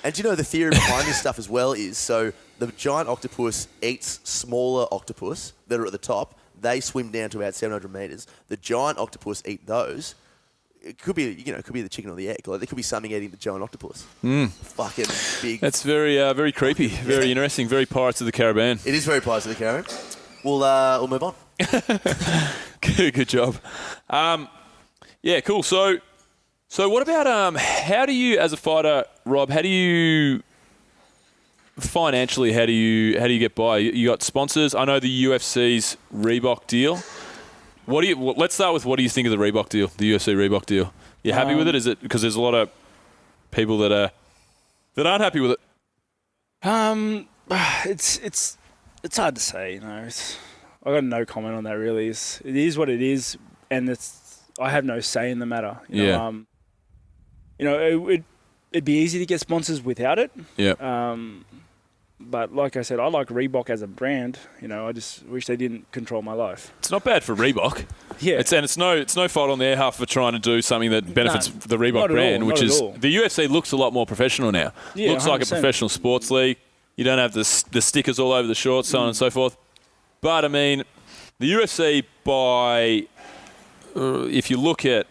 And do you know the theory behind this stuff as well is, so the giant octopus eats smaller octopus that are at the top. They swim down to about 700 meters. The giant octopus eat those. It could be, it could be the chicken or the egg. Like there could be something eating the giant octopus. Fucking big. That's very creepy, very interesting, very Pirates of the Caribbean. It is very Pirates of the Caribbean. We'll move on. Good job. Yeah, cool. So what about how do you, as a fighter, Rob? How do you financially? How do you get by? You got sponsors. I know the UFC's Reebok deal. Let's start with what do you think of the Reebok deal? The UFC Reebok deal. You happy with it? Is it because there's a lot of people that aren't happy with it? It's hard to say. I got no comment on that. Really, it is what it is, and I have no say in the matter. It'd be easy to get sponsors without it. Yeah. But like I said, I like Reebok as a brand. I just wish they didn't control my life. It's not bad for Reebok. Yeah. It's no fault on their half for trying to do something that benefits the Reebok brand, which is the UFC looks a lot more professional now. Yeah, looks like a 100%. professional sports league. You don't have the stickers all over the shorts, so on and so forth. But I mean, the UFC if you look at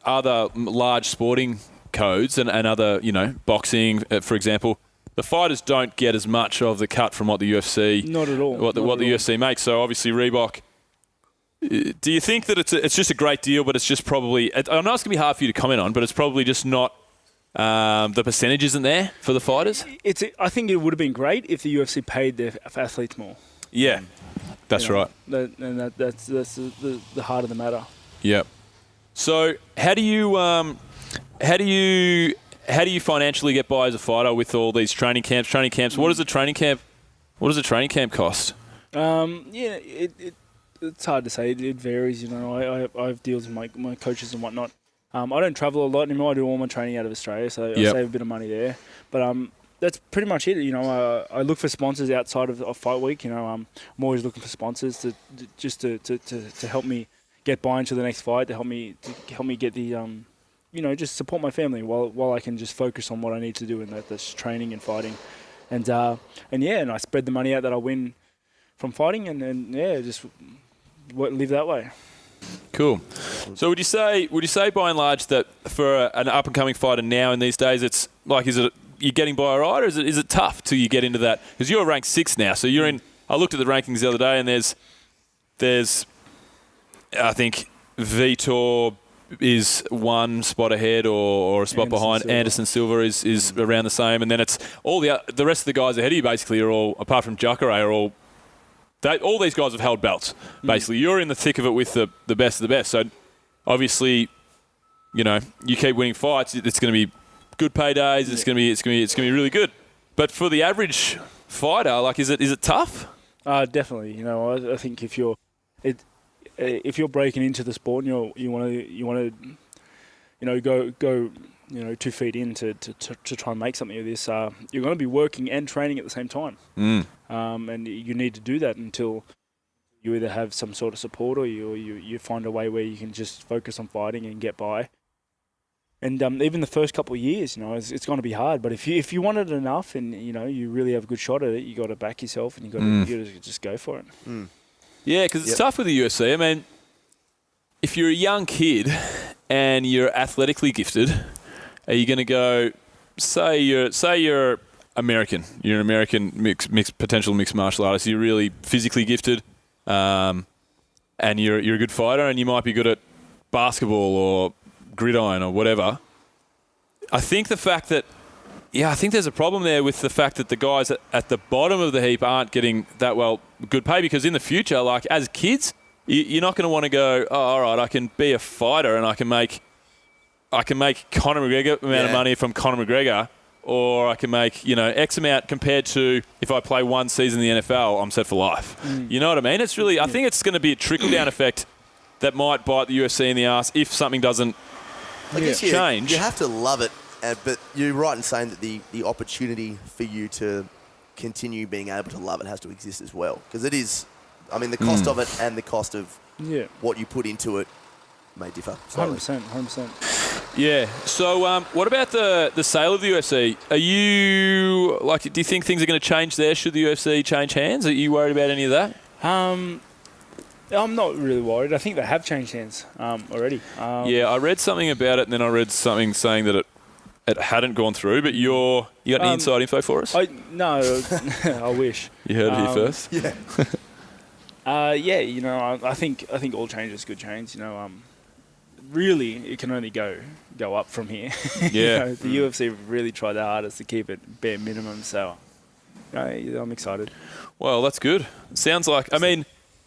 other large sporting codes and other, boxing, for example, the fighters don't get as much of the cut from what the UFC, Not at all. what the UFC makes. So obviously Reebok. Do you think that it's just a great deal, but it's just probably? I know it's gonna be hard for you to comment on, but it's probably just not. The percentage isn't there for the fighters. I think it would have been great if the UFC paid their athletes more. Yeah, that's right. That's the heart of the matter. Yeah. So how do you financially get by as a fighter with all these training camps? What does a training camp cost? It's hard to say. It varies. I have deals with my coaches and whatnot. I don't travel a lot anymore. I do all my training out of Australia, so I save a bit of money there. But that's pretty much it. I look for sponsors outside of fight week. I'm always looking for sponsors to help me get by into the next fight, to help me get the just support my family while I can just focus on what I need to do, and that's training and fighting, and I spread the money out that I win from fighting, and just live that way. Cool. So would you say by and large that for an up and coming fighter now in these days, it's like, is it you're getting by all right, or is it tough till you get into that? Because you're ranked 6 now, so you're in. I looked at the rankings the other day, and there's I think Vitor is one spot ahead or a spot behind. Silva. Anderson Silva is around the same, and then it's all the rest of the guys ahead of you basically are all, apart from Jacare, are all. All these guys have held belts. Basically, you're in the thick of it with the best of the best. So obviously, you keep winning fights. It's going to be good paydays. It's going to be really good. But for the average fighter, like, is it tough? Definitely. I think if you're breaking into the sport and you want to go 2 feet in to try and make something of this, you're going to be working and training at the same time. And you need to do that until you either have some sort of support or you find a way where you can just focus on fighting and get by. And even the first couple of years, it's going to be hard. But if you want it enough and you really have a good shot at it, you got to back yourself and you got to just go for it. Yeah, because it's tough with the UFC. I mean, if you're a young kid and you're athletically gifted, are you going to go? Say you're American. You're an American potential mixed martial artist. You're really physically gifted. and you're a good fighter, and you might be good at basketball or gridiron or whatever. I think the fact that, I think there's a problem there with the fact that the guys at the bottom of the heap aren't getting that good pay, because in the future, like as kids, you're not going to want to go, oh, all right, I can be a fighter and I can make Conor McGregor amount of money from Conor McGregor, or I can make, X amount compared to if I play one season in the NFL, I'm set for life. You know what I mean? It's really, I think it's going to be a trickle-down effect that might bite the UFC in the ass if something doesn't change. You have to love it, but you're right in saying that the opportunity for you to continue being able to love it has to exist as well. Because it is, the cost of it and the cost of what you put into it may differ. 100%. Yeah. So what about the sale of the UFC? Are you, do you think things are going to change there? Should the UFC change hands? Are you worried about any of that? I'm not really worried. I think they have changed hands already. I read something about it, and then I read something saying that it hadn't gone through, but you got any inside info for us? No, I wish. You heard it here first? Yeah. I think all change is good change. Really, it can only go up from here. Yeah. The UFC have really tried their hardest to keep it bare minimum, so I'm excited. Well, that's good. Sounds like,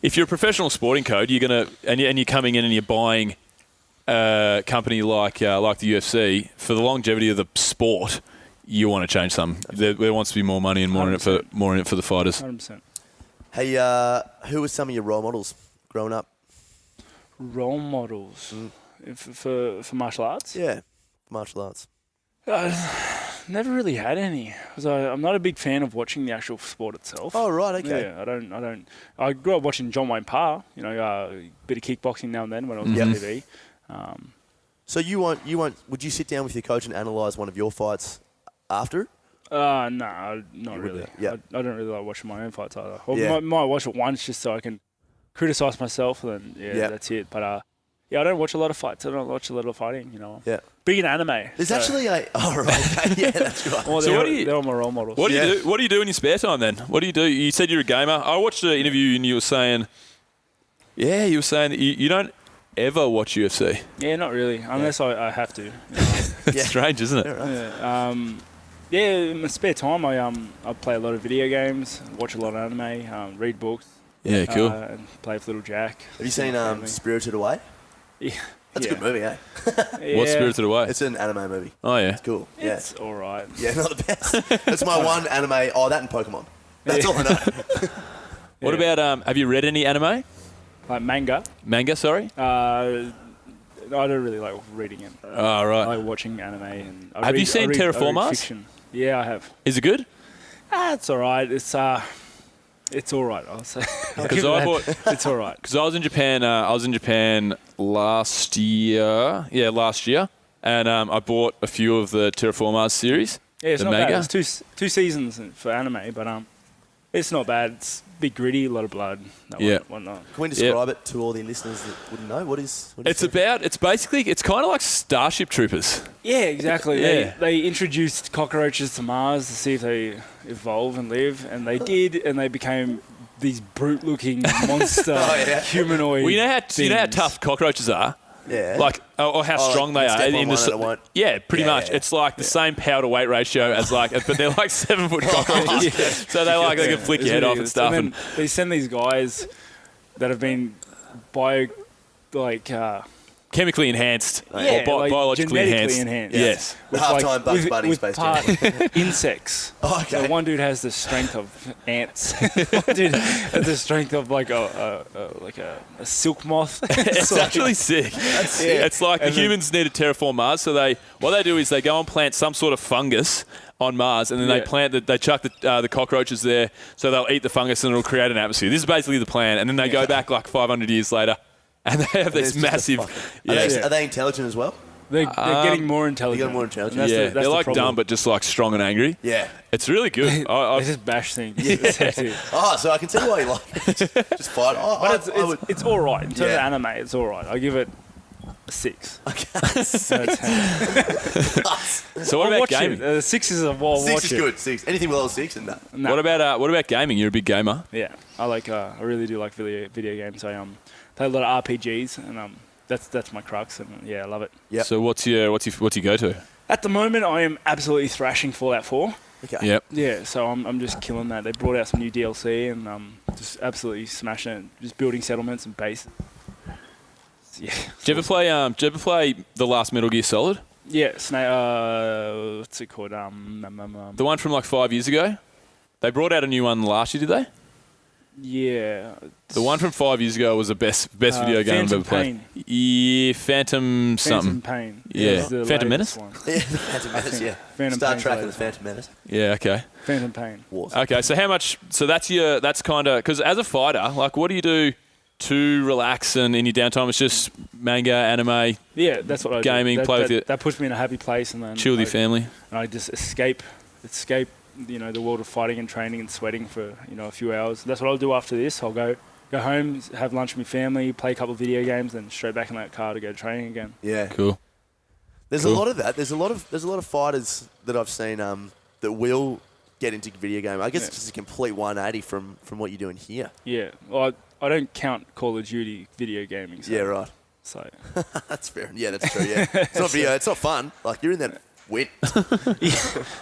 if you're a professional sporting code, you're gonna and you're coming in and you're buying a company like the UFC for the longevity of the sport. You want to change something. There wants to be more money and more in it for the fighters. 100%. Hey, who were some of your role models growing up? Role models for martial arts? Yeah, martial arts. Never really had any, because I'm not a big fan of watching the actual sport itself. Oh, right, okay. Yeah, I don't. I grew up watching John Wayne Parr. A bit of kickboxing now and then when I was on TV. So you won't? Would you sit down with your coach and analyse one of your fights after? No, not really. Yeah. I don't really like watching my own fights either. Or might watch it once just so I can criticise myself, and then that's it. But I don't watch a lot of fights. I don't watch a lot of fighting. Yeah. Big in anime. There's actually a. Oh right. Okay. Yeah, that's right. Well, they're all my role models. What do you do? What do you do in your spare time then? What do you do? You said you're a gamer. I watched an interview and you were saying that you don't ever watch UFC. Yeah, not really, unless I have to. It's strange, isn't it? Yeah, in my spare time, I play a lot of video games, watch a lot of anime, read books. Yeah, cool. And play with Little Jack. Have you seen Spirited Away? Yeah. That's a good movie, eh? What's Spirited Away? It's an anime movie. Oh, yeah. It's cool. It's all right. Yeah, not the best. That's my one anime. Oh, that and Pokemon. That's all I know. What about, have you read any anime? Like manga? Manga, sorry? I don't really like reading it. Oh, right. I like watching anime. And Have you seen Terraform Mars? Fiction. Yeah, I have. Is it good? It's all right. It's all right, I'll say. It's all right. Because I was in Japan last year. Yeah, last year. And I bought a few of the Terraform Mars series. Yeah, it's the not manga. bad. It's two seasons for anime, but it's not bad. It's a bit gritty, a lot of blood. Whatnot. Can we describe it to all the listeners that wouldn't know? It's kind of like Starship Troopers. Yeah, exactly. Yeah. They introduced cockroaches to Mars to see if they evolve and live, and they did, and they became these brute-looking monster humanoid. Well, you know how tough cockroaches are. Yeah. Like, or how strong they are. Yeah, pretty much. Yeah. It's like the same power to weight ratio as but they're like 7 foot cockroaches. So they can flick your head off and stuff. And then they send these guys that have been chemically enhanced or biologically enhanced. Yes. The half-time Bugs Bunny Space Jam. Insects. Oh, okay. So one dude has the strength of ants. One dude has the strength of a silk moth. It's actually sick. It's like the humans need to terraform Mars. So what they do is they go and plant some sort of fungus on Mars, and then they chuck the cockroaches there, so they'll eat the fungus and it'll create an atmosphere. This is basically the plan, and then they go back like 500 years later. And they have this massive... Are they intelligent as well? They're getting more intelligent. They're getting more intelligent. They're like dumb, but just like strong and angry. Yeah. It's really good. They just bash things. Yeah. So I can see why you like it. Just fight. It's all right. In terms of anime, it's all right. I give it A 6. Okay. So it's handy. So what I'll about watch gaming? it. 6 is a wall. 6 is good. 6. Anything below 6 and that. No. What about gaming? You're a big gamer. Yeah, I really do like video games. I play a lot of RPGs, and that's my crux, and yeah, I love it. Yep. So what's your go-to? At the moment, I am absolutely thrashing Fallout 4. Okay. Yep. Yeah, so I'm just killing that. They brought out some new DLC, and just absolutely smashing it. Just building settlements and bases. Yeah. Did you ever play the last Metal Gear Solid? Yeah, what's it called? The one from like 5 years ago? They brought out a new one last year, did they? Yeah. The one from 5 years ago was the best video game I've ever played. Yeah, Phantom something. Pain. Yeah. It's the Phantom Menace? latest one. Yeah, the Phantom Menace, yeah. Phantom Star Pain's Trek the and the latest Phantom Menace. Yeah, okay. Phantom Pain. Wars. Okay, so how much... So that's kind of... Because as a fighter, like, what do you do to relax and in your downtime? It's just manga, anime, Yeah, that's what I gaming, do. play with your... That puts me in a happy place, and then Chill with your family. I just escape, the world of fighting and training and sweating for, a few hours. That's what I'll do after this. I'll go home, have lunch with my family, play a couple of video games, then straight back in that car to go training again. Yeah. Cool. There's Cool. a lot of that. There's a lot of fighters that I've seen that will get into video game. I guess it's just a complete 180 from what you're doing here. Yeah. Well, I don't count Call of Duty video gaming. So, Yeah, right. So That's fair. Yeah, that's true. Yeah, it's not video. It's not fun. Like you're in that wet.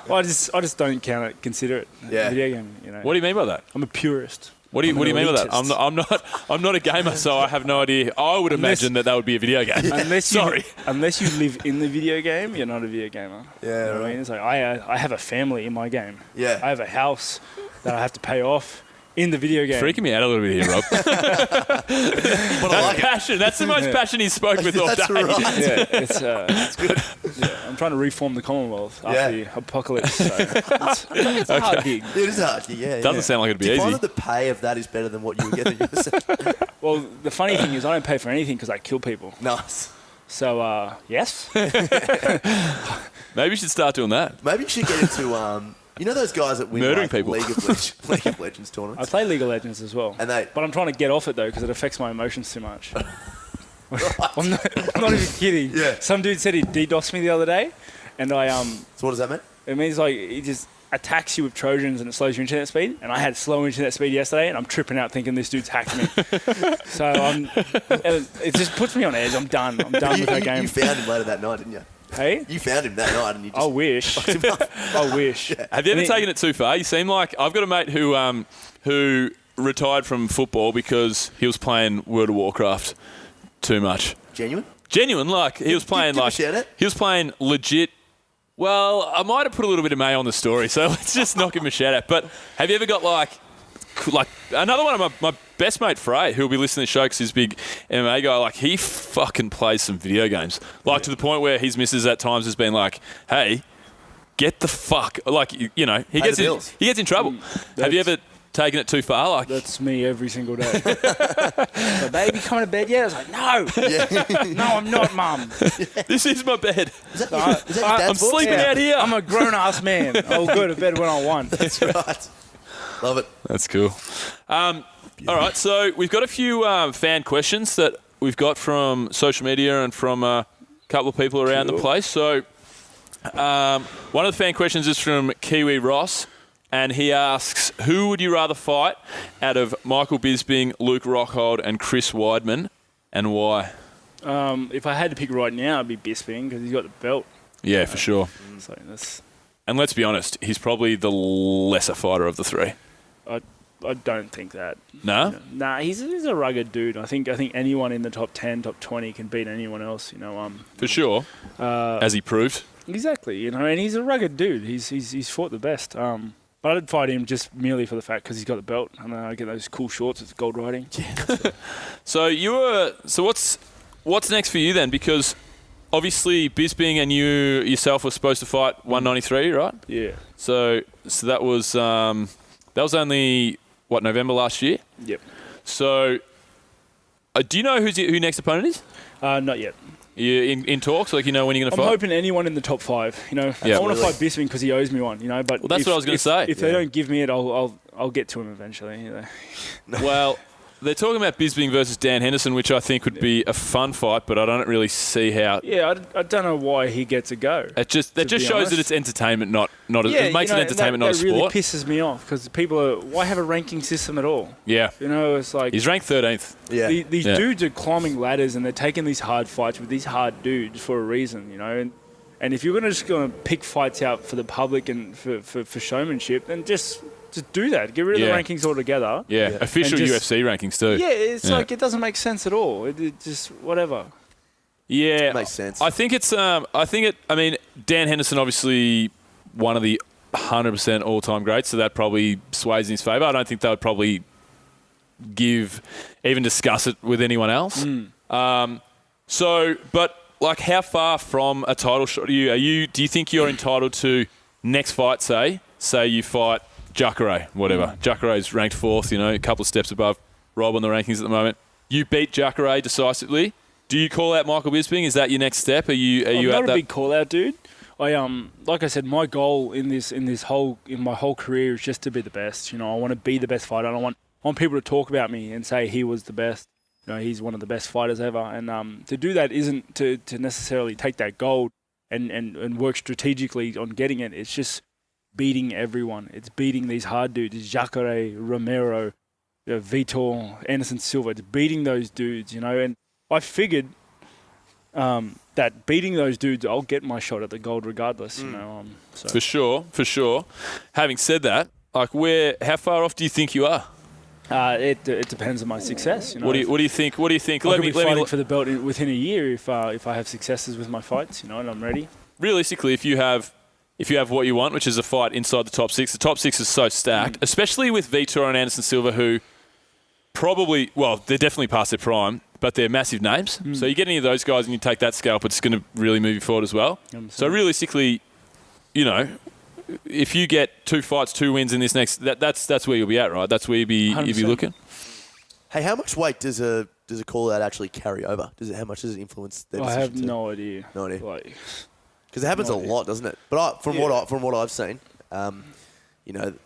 well, I just don't count it, consider it Yeah. video gaming. What do you mean by that? I'm a purist. What do you mean by that? elitist. I'm not a gamer, so I have no idea. I would imagine that would be a video game. Unless Sorry. unless you live in the video game, you're not a video gamer. Yeah, You know what I right. mean? It's like I have a family in my game. Yeah. I have a house that I have to pay off in the video game. Freaking me out a little bit here, Rob. But I That's like it. passion. That's the most passion he spoke with all That's day. right. Yeah, it's good. Yeah, I'm trying to reform the Commonwealth after the apocalypse. So it's a hard gig. It is hard. Yeah. Doesn't sound like it'd be Do you find easy. that the pay of that is better than what you were getting yourself? Well, the funny thing is I don't pay for anything because I kill people. Nice. So, yes. Maybe you should start doing that. Maybe you should get into those guys that win Murdering like, people. League of Legends I tournaments. play League of Legends as well. And they- But I'm trying to get off it, though, because it affects my emotions too much. I'm not even kidding. Yeah. Some dude said he DDoSed me the other day, and So what does that mean? it means like he just attacks you with Trojans and it slows your internet speed. And I had slow internet speed yesterday, and I'm tripping out thinking this dude's hacked me. So it just puts me on edge. I'm done. I'm done with that game. You found him later that night, didn't you? Hey, You found him that night, and you just. I wish. I wish. Have you ever taken it too far? You seem like I've got a mate who retired from football because he was playing World of Warcraft too much. Genuine? Like he was playing give a like shout out. he was playing legit. Well, I might have put a little bit of mayo on the story, so let's just not give him a shout out. But have you ever got like another one of my best mate Frey, who'll be listening to the show because he's a big MMA guy, like he fucking plays some video games. Like to the point where his missus at times has been like, hey, get the fuck, like, he gets the bills. he gets in trouble. Have you ever taken it too far? Like That's me every single day. So, baby, coming to bed yet? I was like, no. No, I'm not, Mum. this is my bed. Is that your dad's I'm voice? sleeping out here. I'm a grown-ass man. I'll go to bed when I want. That's right. Love it. That's cool. All right, so we've got a few fan questions that we've got from social media and from a couple of people around the place. So one of the fan questions is from Kiwi Ross, and he asks, who would you rather fight out of Michael Bisping, Luke Rockhold, and Chris Weidman, and why? If I had to pick right now, it'd be Bisping because he's got the belt. Yeah, for sure. So that's. And let's be honest, he's probably the lesser fighter of the three. I don't think that. No? Nah, he's a rugged dude. I think anyone in the top 10, top 20 can beat anyone else. For sure, as he proved. Exactly. And he's a rugged dude. He's fought the best. But I'd fight him just merely for the fact because he's got the belt and I get those cool shorts with gold writing. So what's next for you then? Because obviously Bisping and you yourself were supposed to fight 193, right? Yeah. So that was only November last year. Yep. So do you know who next opponent is? Not yet. You in talks, like when you're going to I'm fight? hoping anyone in the top 5. I want to fight Bisping because he owes me one. But Well, that's what I was going to say. If they don't give me it, I'll get to him eventually. Well, They're talking about Bisping versus Dan Henderson, which I think would be a fun fight, but I don't really see how. Yeah, I don't know why he gets a go. That just shows that it's entertainment, not it makes it entertainment, not a sport. That really pisses me off because people are, why have a ranking system at all? Yeah. It's like... He's ranked 13th. Yeah. These dudes are climbing ladders and they're taking these hard fights with these hard dudes for a reason, And if you're just going to pick fights out for the public and for showmanship, then just do that. Get rid of the rankings altogether. Yeah, official UFC rankings too. Yeah, it's like it doesn't make sense at all. It just whatever. Yeah, makes sense. I think it's. I mean, Dan Henderson obviously one of the 100% all-time greats, so that probably sways in his favour. I don't think they would probably even discuss it with anyone else. But like, how far from a title shot are you? Do you think you're entitled to next fight? Say you fight Jacare, whatever. Jacare's ranked 4th, a couple of steps above Rob on the rankings at the moment. You beat Jacare decisively. Do you call out Michael Bisping? Is that your next step? I'm not a big call out, dude. Like I said, my goal in my whole career is just to be the best. I want to be the best fighter. I want people to talk about me and say he was the best. He's one of the best fighters ever. And to do that isn't to necessarily take that gold and work strategically on getting it. It's just beating everyone. It's beating these hard dudes. Jacare, Romero, Vitor, Anderson Silva. It's beating those dudes, And I figured that beating those dudes, I'll get my shot at the gold regardless, So. For sure. Having said that, like, how far off do you think you are? It depends on my success. What do you think? What do you think? Let me fighting for the belt within a year if I have successes with my fights, and I'm ready. Realistically, if you have what you want, which is a fight inside the top 6, the top 6 is so stacked, especially with Vitor and Anderson Silva, who they're definitely past their prime, but they're massive names. So you get any of those guys and you take that scalp, it's going to really move you forward as well. So realistically, if you get 2 fights, 2 wins in this next, that's where you'll be at, right? That's where you'd be looking. Hey, how much weight does a call out actually carry over? How much does it influence their decision? I have no idea. No idea. Because it happens a lot, doesn't it? But from what I've seen,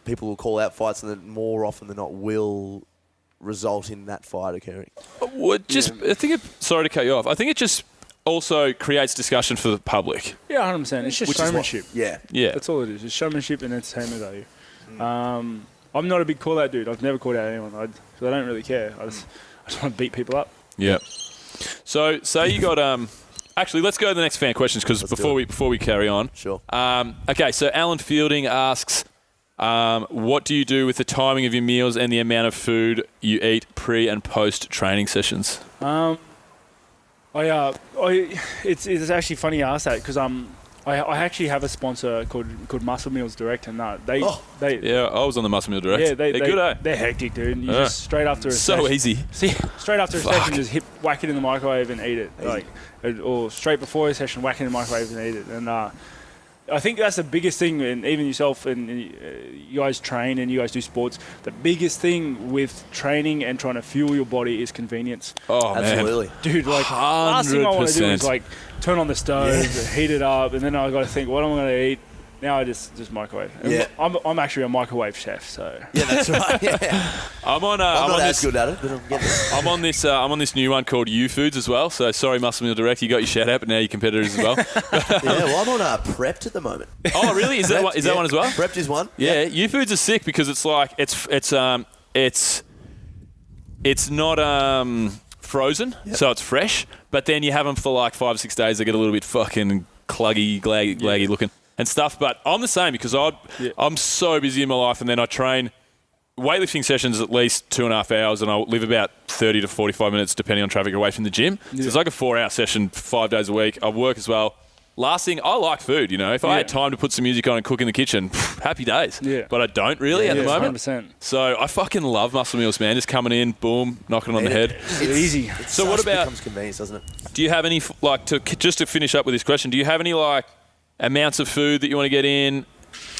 people will call out fights and then more often than not will result in that fight occurring. Sorry to cut you off. I think it just also creates discussion for the public. Yeah, 100%. It's just showmanship. Yeah. That's all it is. It's showmanship and entertainment value. I'm not a big call-out dude. I've never called out anyone. I don't really care. I just want to beat people up. Yeah. So, say you got... Actually, let's go to the next fan questions because before we carry on. Sure. Okay, so Alan Fielding asks, what do you do with the timing of your meals and the amount of food you eat pre and post training sessions? It's actually funny you ask that because I actually have a sponsor called Muscle Meals Direct, and I was on the Muscle Meal Direct. Yeah, they're good. They're hectic, dude. You just straight after a so session, easy. See, straight after a session, just whack it in the microwave and eat it, or straight before a session, whack it in the microwave and eat it, and I think that's the biggest thing, and even yourself and you guys train and you guys do sports, the biggest thing with training and trying to fuel your body is convenience. Oh, absolutely. Man. Dude, last thing I want to do is turn on the stove, heat it up, and then I got to think, what am I going to eat? Now I just microwave. Yeah. I'm actually a microwave chef, so. Yeah, that's right. Yeah. I'm not as good at it, but I'm getting it. I'm on this new one called U Foods as well. So sorry, Muscle Meal Direct, you got your shout out, but now your competitors as well. I'm on Prepped at the moment. Oh, really? Is that one as well? Prepped is one. Yeah, U Foods are sick because it's like it's not frozen, so it's fresh. But then you have them for like 5 or 6 days. They get a little bit fucking glaggy looking and stuff. But I'm the same because I'm so busy in my life, and then I train. Weightlifting sessions at least 2.5 hours, and I'll live about 30 to 45 minutes depending on traffic away from the gym. So it's like a 4-hour session 5 days a week. I work as well. Last thing, I like food, If I had time to put some music on and cook in the kitchen, happy days. Yeah. But I don't really at the moment. 100%. So I fucking love muscle meals, man. Just coming in, boom, knocking on the head. It's easy. So what about... becomes convenience, doesn't it? Do you have any, just to finish up with this question, do you have any, amounts of food that you want to get in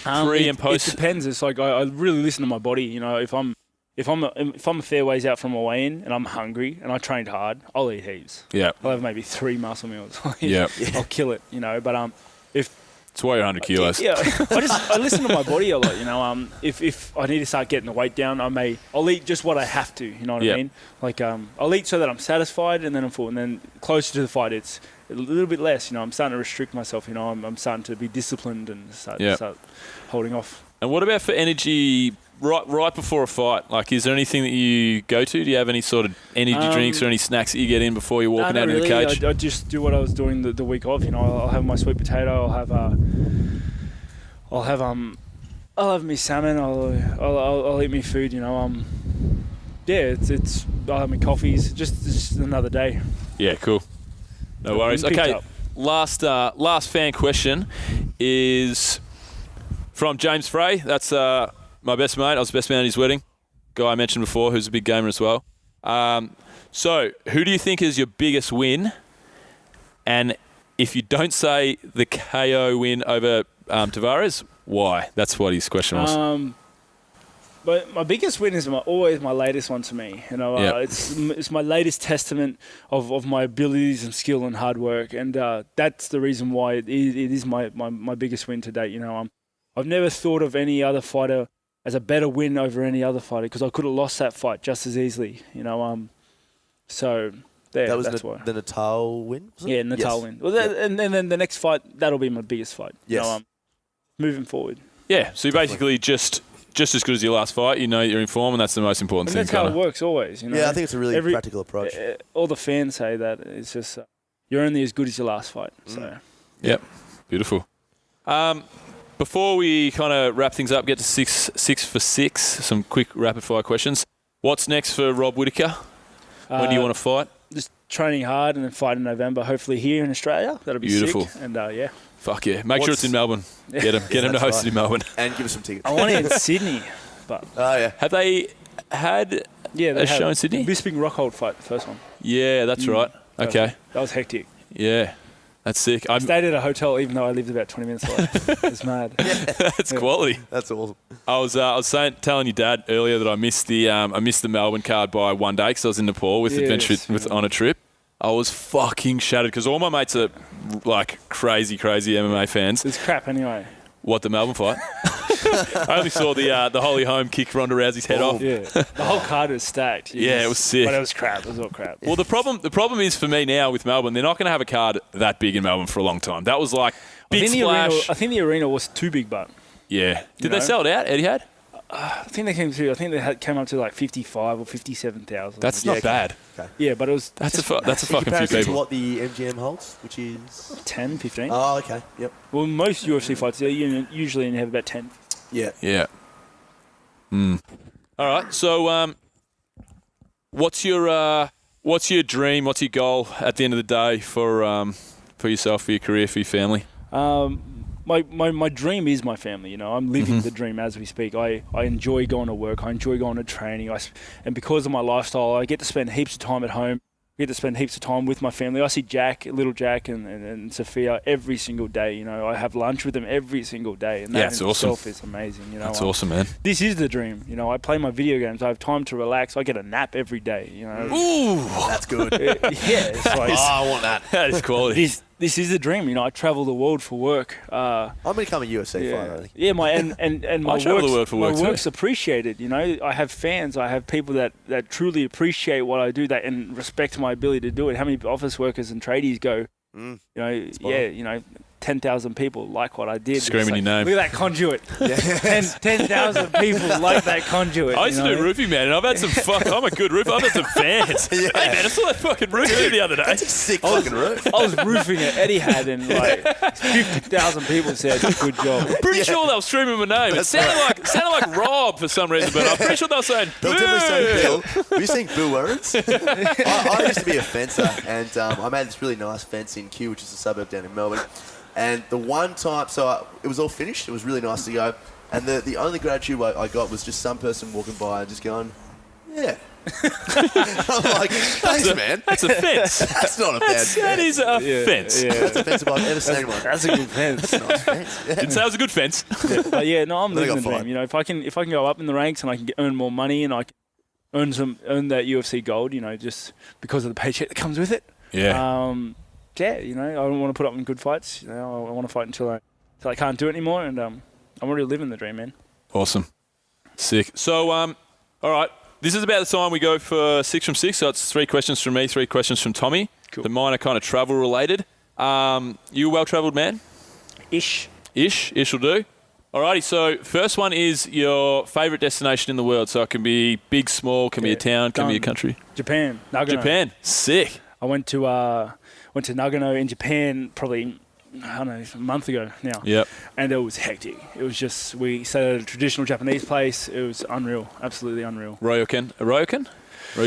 pre and post? It depends. It's like I really listen to my body. If I'm a fair ways out from my weigh-in and I'm hungry and I trained hard, I'll eat heaps. Yeah. I'll have maybe 3 muscle meals. Yeah. I'll kill it. But if That's why you're 100 kilos. Yeah, I listen to my body a lot. You know, if I need to start getting the weight down, I'll eat just what I have to. You know what I mean? Like I'll eat so that I'm satisfied and then I'm full. And then closer to the fight, it's a little bit less. You know, I'm starting to restrict myself. You know, I'm starting to be disciplined and start holding off. And what about for energy right before a fight? Like, is there anything that you go to? Do you have any sort of energy drinks or any snacks that you get in before you're walking out of the cage? I just do what I was doing the week of. You know, I'll have my sweet potato. I'll have me salmon. I'll eat me food. You know, I'll have my coffees. Just another day. Yeah, cool. No worries. Okay, last fan question is from James Frey. That's my best mate. I was the best man at his wedding. Guy I mentioned before, who's a big gamer as well. So, who do you think is your biggest win? And if you don't say the KO win over Tavares, why? That's what his question was. But my biggest win is always my latest one to me. You know, it's my latest testament of my abilities and skill and hard work, and that's the reason why it is my biggest win to date. You know, I've never thought of any other fighter as a better win over any other fighter because I could have lost that fight just as easily. You know, so that's why. The Natal win? Yeah, Natal win. Well, and then the next fight, that'll be my biggest fight. Yes. You know, moving forward. Yeah, so you're basically just as good as your last fight. You know you're in form, and that's the most important thing. That's how it works always. You know? Yeah, I think it's a really practical approach. All the fans say that. It's just you're only as good as your last fight. So. Yep, beautiful. Before we kind of wrap things up, get to six for six, some quick rapid-fire questions. What's next for Rob Whittaker? When do you want to fight? Just training hard and then fight in November, hopefully here in Australia. That'll be beautiful. Sick. And yeah. Fuck yeah. Make sure it's in Melbourne. Get him to host it in Melbourne. And give us some tickets. I want it in Sydney. But have they had a show in Sydney? Bisping Rockhold fight, the first one. Yeah, that's right. Okay. That was hectic. Yeah. That's sick. I stayed at a hotel even though I lived about 20 minutes away. It's mad. That's quality. That's awesome. I was telling your dad earlier that I missed the Melbourne card by one day because I was in Nepal with on a trip. I was fucking shattered because all my mates are like crazy MMA fans. It's crap anyway. What, the Melbourne fight? I only saw the Holy Home kick Ronda Rousey's head off. Yeah, the whole card was stacked. Yeah, it was sick. But it was crap. It was all crap. Well, the problem is for me now with Melbourne, they're not going to have a card that big in Melbourne for a long time. That was like big splash. I think the arena was too big, but yeah. Did they sell it out? Eddie had? I think they came through. I think they came up to like 55 or 57,000. That's not bad. Okay. Yeah, but it was. That's a fucking few people. To what the MGM holds, which is 10, 15. Oh, okay. Yep. Well, most UFC fights, usually you have about 10. Yeah. Yeah. All right. So, what's your dream? What's your goal at the end of the day for yourself, for your career, for your family? My dream is my family. You know, I'm living the dream as we speak. I enjoy going to work. I enjoy going to training. And because of my lifestyle, I get to spend heaps of time at home. I get to spend heaps of time with my family. I see little Jack and Sophia every single day. You know, I have lunch with them every single day. And that in itself is amazing. You know, that's awesome, man. This is the dream. You know, I play my video games. I have time to relax. I get a nap every day. You know. Ooh, that's good. It's like, I want that. That is quality. This is the dream. You know, I travel the world for work. I'm becoming a UFC fighter, I think. Yeah, my work's appreciated. You know, I have fans. I have people that truly appreciate what I do and respect my ability to do it. How many office workers and tradies go, you know, 10,000 people like what I did. Screaming your name. Look at that conduit. 10,000 people like that conduit. I used to do roofing, man, and I've had some I'm a good roofer. I've had some fans. Hey, man, I saw that fucking roof the other day. That's a sick fucking roof. I was roofing it. Eddie had, and like 50,000 people said, good job. Pretty sure they were screaming my name. It sounded like Rob for some reason, but I'm pretty sure they were saying Boo. They'll definitely say Bill. Were you saying Boo words? I used to be a fencer, and I made this really nice fence in Kew, which is a suburb down in Melbourne. And the one time, it was all finished. It was really nice to go. And the only gratitude I got was just some person walking by and just going, yeah. I'm like, thanks, man. That's a fence. That's not a bad fence. That is a fence. Yeah. That's the fence I've ever seen one. That's a good fence. That's a nice fence. Yeah. Didn't say it was a good fence. I'm living the dream. You know, if I can go up in the ranks and I can earn more money and I can earn that UFC gold, you know, just because of the paycheck that comes with it. Yeah. You know, I don't want to put up in good fights. You know, I want to fight until I can't do it anymore, and I'm already living the dream, man. Awesome. Sick. So, all right. This is about the time we go for 6 from 6. So it's 3 questions from me, 3 questions from Tommy. Cool. The mine are kind of travel related. You a well-travelled man? Ish Ish will do. Alrighty, so first one is your favourite destination in the world. So it can be big, small, can be a town, can be a country. Japan. Nagano. Japan. Sick. I went to Nagano in Japan probably, I don't know, a month ago now. Yep. And it was hectic. It was just, we stayed at a traditional Japanese place. It was unreal. Absolutely unreal. Ryokan? Or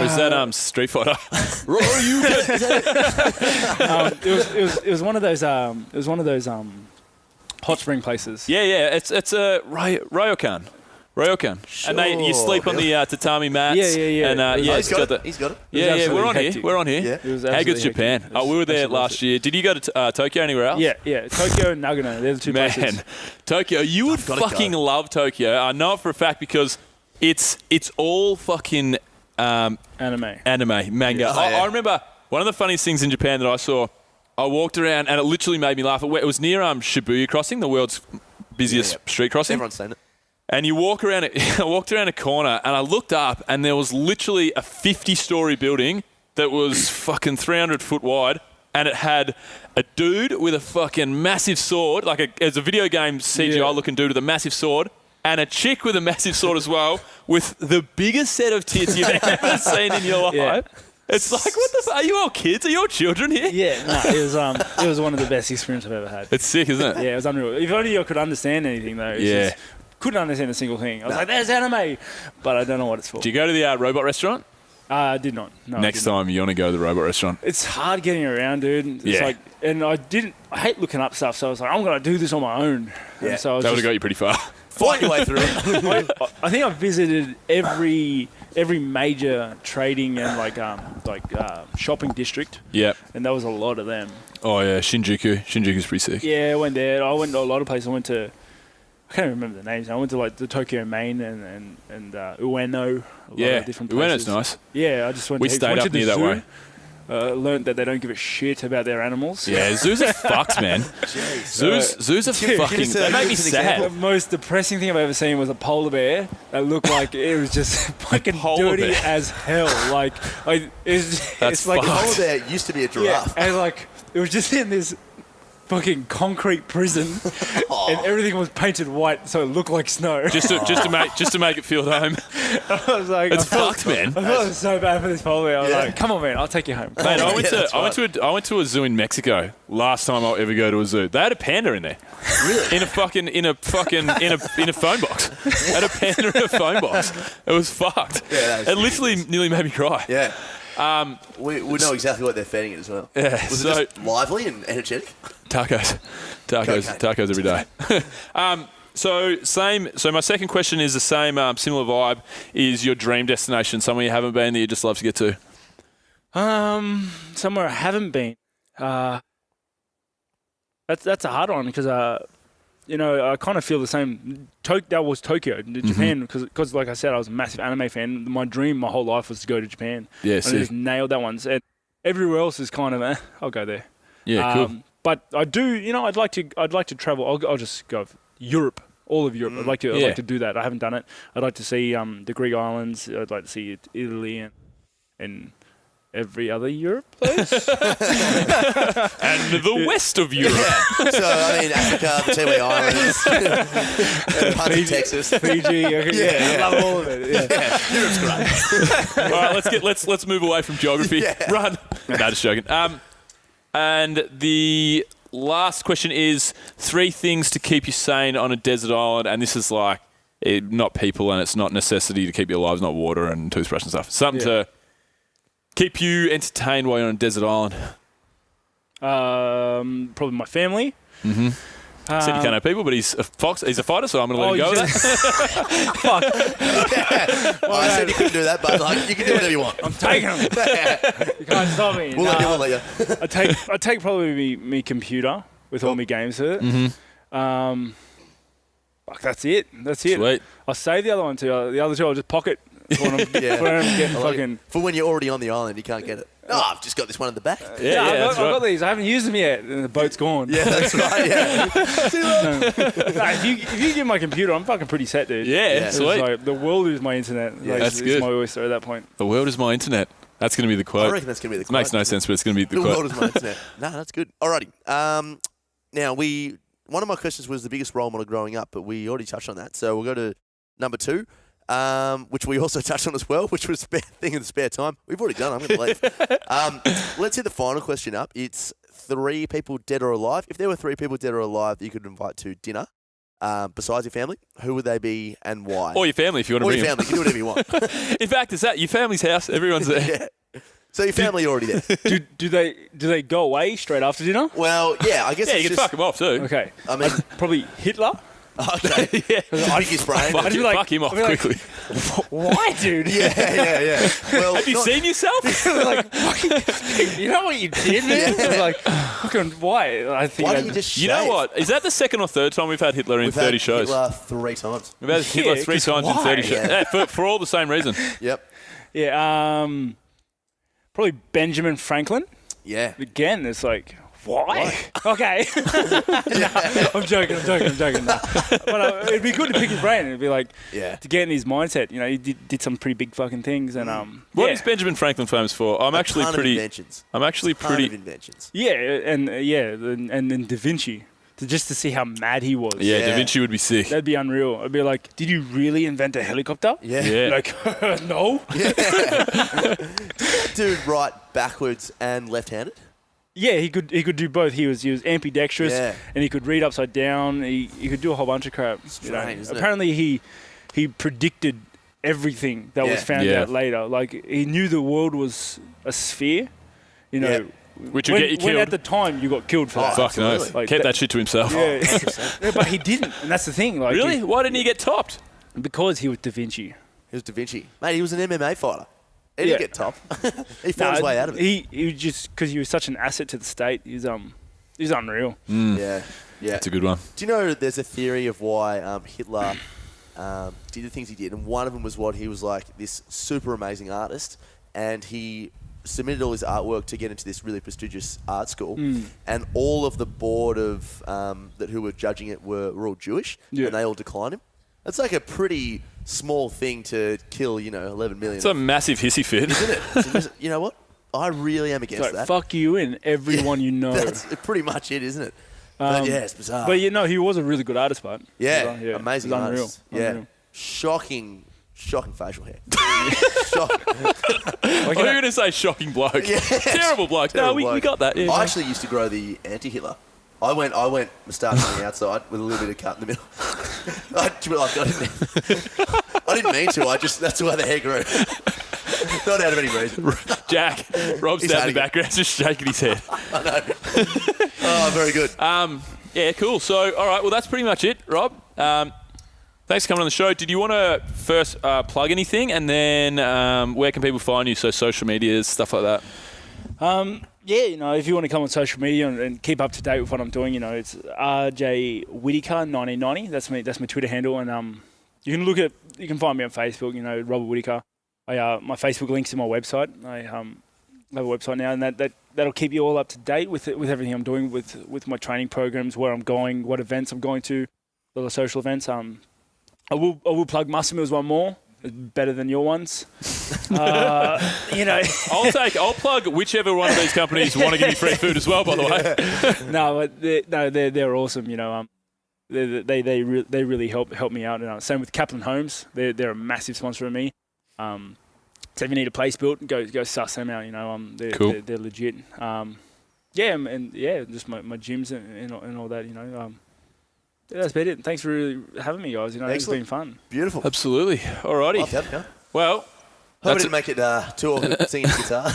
is that Street Fighter? It was one of those hot spring places. Yeah. It's a Ryokan. Sure. And you sleep on the tatami mats. Yeah. And He's got it. Yeah, we're on hectic. here. We're on here. Yeah. It was How good's absolutely Japan? hectic. We were there Absolutely last year. Did you go to Tokyo anywhere else? Yeah. Tokyo and Nagano. They're the two places. Man, Tokyo. You would fucking love Tokyo. I know it for a fact because it's all fucking Anime, manga. Yeah. Oh, yeah. I remember one of the funniest things in Japan that I saw. I walked around and it literally made me laugh. It was near Shibuya Crossing, the world's busiest street crossing. Everyone's saying it. And you walk around it. I walked around a corner and I looked up and there was literally a 50-story building that was fucking 300 foot wide, and it had a dude with a fucking massive sword, it's a video game CGI looking dude with a massive sword, and a chick with a massive sword as well, with the biggest set of tits you've ever seen in your life. Yeah. It's like, what the fuck? Are you all kids? Are you all children here? Yeah, no, it was one of the best experiences I've ever had. It's sick, isn't it? Yeah, it was unreal. If only I could understand anything, though. Just couldn't understand a single thing. I was like, there's anime, but I don't know what it's for. Do you go to the robot restaurant? I did not. No, Next time you want to go to the robot restaurant. It's hard getting around, dude. It's and I hate looking up stuff, so I was like, I'm going to do this on my own. Yeah. And so I was That would have got you pretty far. Fight your way through it. I think I've visited every major trading and shopping district, Yep. and there was a lot of them. Oh, yeah, Shinjuku. Shinjuku's pretty sick. Yeah, I went there. I went to a lot of places. I can't remember the names. I went to the Tokyo Main and Ueno. A lot of different places. Ueno's nice. Yeah, I just went. We to stayed went up to the near that zoo, way. Learned that they don't give a shit about their animals. Yeah, zoos are fucked, man. Zoos are fucking. They make me sad. The most depressing thing I've ever seen was a polar bear that looked like it was just fucking polar dirty bear. as hell. It's like fucked. Polar bear used to be a giraffe. and it was just in this fucking concrete prison, and everything was painted white, so it looked like snow. just to make it feel at home. I was like, It's fucked, man. I felt it was so bad for this polar bear. I was like, come on, man, I'll take you home. Mate, I went to a zoo in Mexico last time I'll ever go to a zoo. They had a panda in there. Really? In a phone box. Had a panda in a phone box. It was fucked. Yeah, It literally nearly made me cry. Yeah. We know exactly what they're feeding it as well. Yeah, Was it just lively and energetic? Tacos every day. So my second question is the same, similar vibe. Is your dream destination somewhere you haven't been that you just love to get to? Somewhere I haven't been. That's a hard one because I kind of feel the same. That was Tokyo, Japan, because like I said, I was a massive anime fan. My dream, my whole life was to go to Japan. Yeah, and I just nailed that one. And everywhere else is kind of, I'll go there. Yeah, cool. But I do, I'd like to travel. I'll just go Europe, all of Europe. I'd like to do that. I haven't done it. I'd like to see the Greek islands. I'd like to see Italy and every other Europe place. And the west of Europe. Yeah. So, Africa, the Tiwi Islands, parts of Texas. Fiji. I love all of it. Yeah. Europe's great. All right, let's move away from geography. Yeah. Run. No, just joking. And the last question is 3 things to keep you sane on a desert island, and this is not people, and it's not necessity to keep you alive. It's not water and toothbrush and stuff. Something to keep you entertained while you're on a desert island. Probably my family. Mm-hmm. Said you can't have people, but he's a fighter, so I'm going to let him go with that. Fuck. I said you couldn't do that, but you can do whatever you want. I'm taking them. You can't stop me. We'll let you. I take probably me computer with all my games with it. Mm-hmm. That's it. Sweet. I'll save the other one too. The other two I'll just pocket. For when I'm getting fucking. For when you're already on the island, you can't get it. Oh, I've just got this one in the back. Yeah, yeah, I've got these. I haven't used them yet. And the boat's gone. Yeah, that's right. Yeah. If you give my computer, I'm fucking pretty set, dude. Yeah, It's sweet. like, the world is my internet. Yeah, Like, that's it's good. my oyster at that point. The world is my internet. That's going to be the quote. I reckon that's going to be the quote. Makes no sense, but it's going to be the The quote. world is my internet. No, that's good. Alrighty. Now, one of my questions was the biggest role model growing up, but we already touched on that. So we'll go to number 2, which we also touched on as well, which was spare thing in the spare time. We've already done it. I'm going to leave. Let's hit the final question up. It's 3 people dead or alive. If there were 3 people dead or alive that you could invite to dinner, besides your family, who would they be and why? Or your family if you want to Or bring your them. family. You can do whatever you want. In fact, it's at your family's house. Everyone's there. Yeah. So your family already there. Do they go away straight after dinner? Well, yeah, I guess Yeah, it's you can just... fuck them off too. Okay. I mean, Probably Hitler. okay. Yeah. To pick his brain. Fuck, I'd be like- fuck him off I'd be like- quickly. Why, dude? Yeah. Well, Have you not- seen yourself? Like, fucking, you know what you did, man? Yeah. Like, fucking, why? I think Why I'd- don't you just You know shave? what? Is that the second or third time we've had Hitler in We've 30 had shows? Hitler 3 times. We've had Hitler Yeah, 3 'cause times in why? 30 shows. Yeah. Yeah, for all the same reason. Yep. Yeah, probably Benjamin Franklin. Yeah. Again, it's like, why? Okay. Nah, I'm joking. Nah. But it'd be good to pick his brain. It'd be like, Yeah. to get in his mindset. You know, he did some pretty big fucking things. And What yeah. is Benjamin Franklin famous for? I'm actually Ton of pretty. inventions. I'm actually Ton of pretty. inventions. Yeah, and then Da Vinci. Just to see how mad he was. Yeah, Yeah. Da Vinci would be sick. That'd be unreal. I'd be like, did you really invent a helicopter? Yeah. Yeah. Like, no. Dude, right, backwards and left-handed. Yeah, he could do both. He was ambidextrous, Yeah. and he could read upside down. He could do a whole bunch of crap. Strange, isn't it? Apparently, he predicted everything that was Yeah. found Yeah. out later. Like, he knew the world was a sphere. You know, Which would get you when killed. at the time you got killed for Oh, that. Fuck absolutely. no. Like Kept that- that shit to himself. Yeah. 100%. Yeah, but he didn't, and that's the thing. Like, Really? Why didn't he get topped? because he was Da Vinci. He was Da Vinci. Mate, he was an MMA fighter. He Yeah. didn't get top. He fought his way out of it. He was just because he was such an asset to the state. He's unreal. Yeah. That's a good one. Do you know there's a theory of why Hitler did the things he did? And one of them was what he was like this super amazing artist, and he submitted all his artwork to get into this really prestigious art school, and all of the board of who were judging it were all Jewish, Yeah. and they all declined him. It's like a pretty small thing to kill, 11 million. It's a massive hissy fit. Isn't it? So, you know what? I really am against It's like, that. fuck you and everyone you know. That's pretty much it, isn't it? But yeah, it's bizarre. But you know, he was a really good artist, but Yeah, amazing amazing unreal. artist. Yeah, Unreal. shocking facial hair. Shocking. I thought you were going to say shocking bloke. Yeah. Terrible bloke. Terrible No, we bloke. got that. Yeah. I actually used to grow the anti-Hitler. I went moustache on the outside with a little bit of cut in the middle. I didn't mean to. That's the way the hair grew. Not out of any reason. Jack, Rob's He's down in hating the it. background just shaking his head. I know. Oh, very good. Yeah, cool. So, all right, well, that's pretty much it, Rob. Thanks for coming on the show. Did you want to first plug anything, and then where can people find you? So social media, stuff like that. Yeah, if you want to come on social media and keep up to date with what I'm doing, it's RJ Whittaker 1990. That's me. That's my Twitter handle, and you can find me on Facebook. Robert Whittaker. My Facebook links to my website. I have a website now, and that'll keep you all up to date with everything I'm doing with my training programs, where I'm going, what events I'm going to, all the social events. I will plug Muscle Mills one more. Better than your ones. I'll plug whichever one of these companies want to give me free food as well, by the way. They're awesome. They really help me out. And same with Kaplan Homes. They're a massive sponsor of me. So if you need a place built, go suss them out. Cool. They're legit. Just my gyms and all that. That's about it. Thanks for having me, guys. It's Excellent. been fun. Beautiful. Absolutely. Alrighty. Love that, yeah. Well, Hope I that's didn't make it too awkward singing guitar.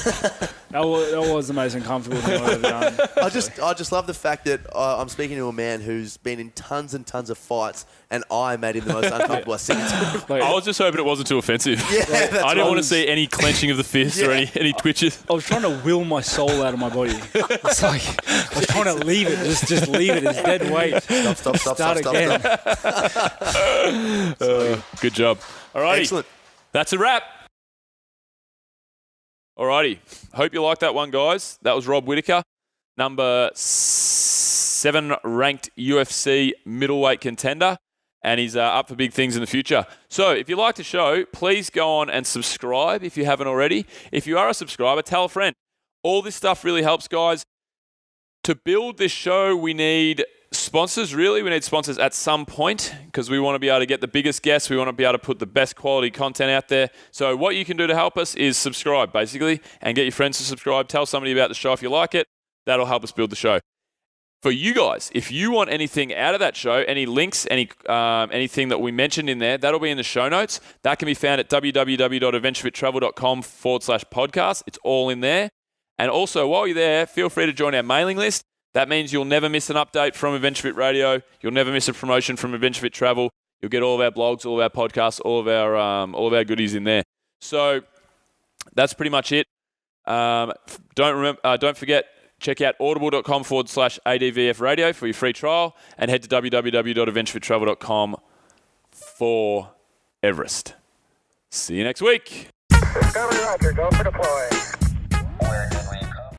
That was the most uncomfortable thing I've ever done. I just love the fact that I'm speaking to a man who's been in tons and tons of fights, and I made him the most uncomfortable I sing to. Like, I was just hoping it wasn't too offensive. Yeah, that's I didn't right. want to see any clenching of the fist or any twitches. I was trying to will my soul out of my body. It's like I was trying to leave it. Just leave it. It's dead weight. Stop. Start again. Good job. Alrighty. Excellent. That's a wrap. Alrighty. Hope you liked that one, guys. That was Rob Whittaker, number 7 ranked UFC middleweight contender. And he's up for big things in the future. So if you like the show, please go on and subscribe if you haven't already. If you are a subscriber, tell a friend. All this stuff really helps, guys. To build this show, we need sponsors, really. We need sponsors at some point because we want to be able to get the biggest guests. We want to be able to put the best quality content out there. So what you can do to help us is subscribe, basically, and get your friends to subscribe. Tell somebody about the show if you like it. That'll help us build the show. For you guys, if you want anything out of that show, any links, anything that we mentioned in there, that'll be in the show notes. That can be found at www.adventurefittravel.com/podcast. It's all in there. And also, while you're there, feel free to join our mailing list. That means you'll never miss an update from Adventure Fit Radio. You'll never miss a promotion from Adventure Fit Travel. You'll get all of our blogs, all of our podcasts, all of our goodies in there. So that's pretty much it. Don't forget. Check out audible.com/ADVF radio for your free trial and head to www.adventurefittravel.com for Everest. See you next week. Discovery Roger, go for deploy.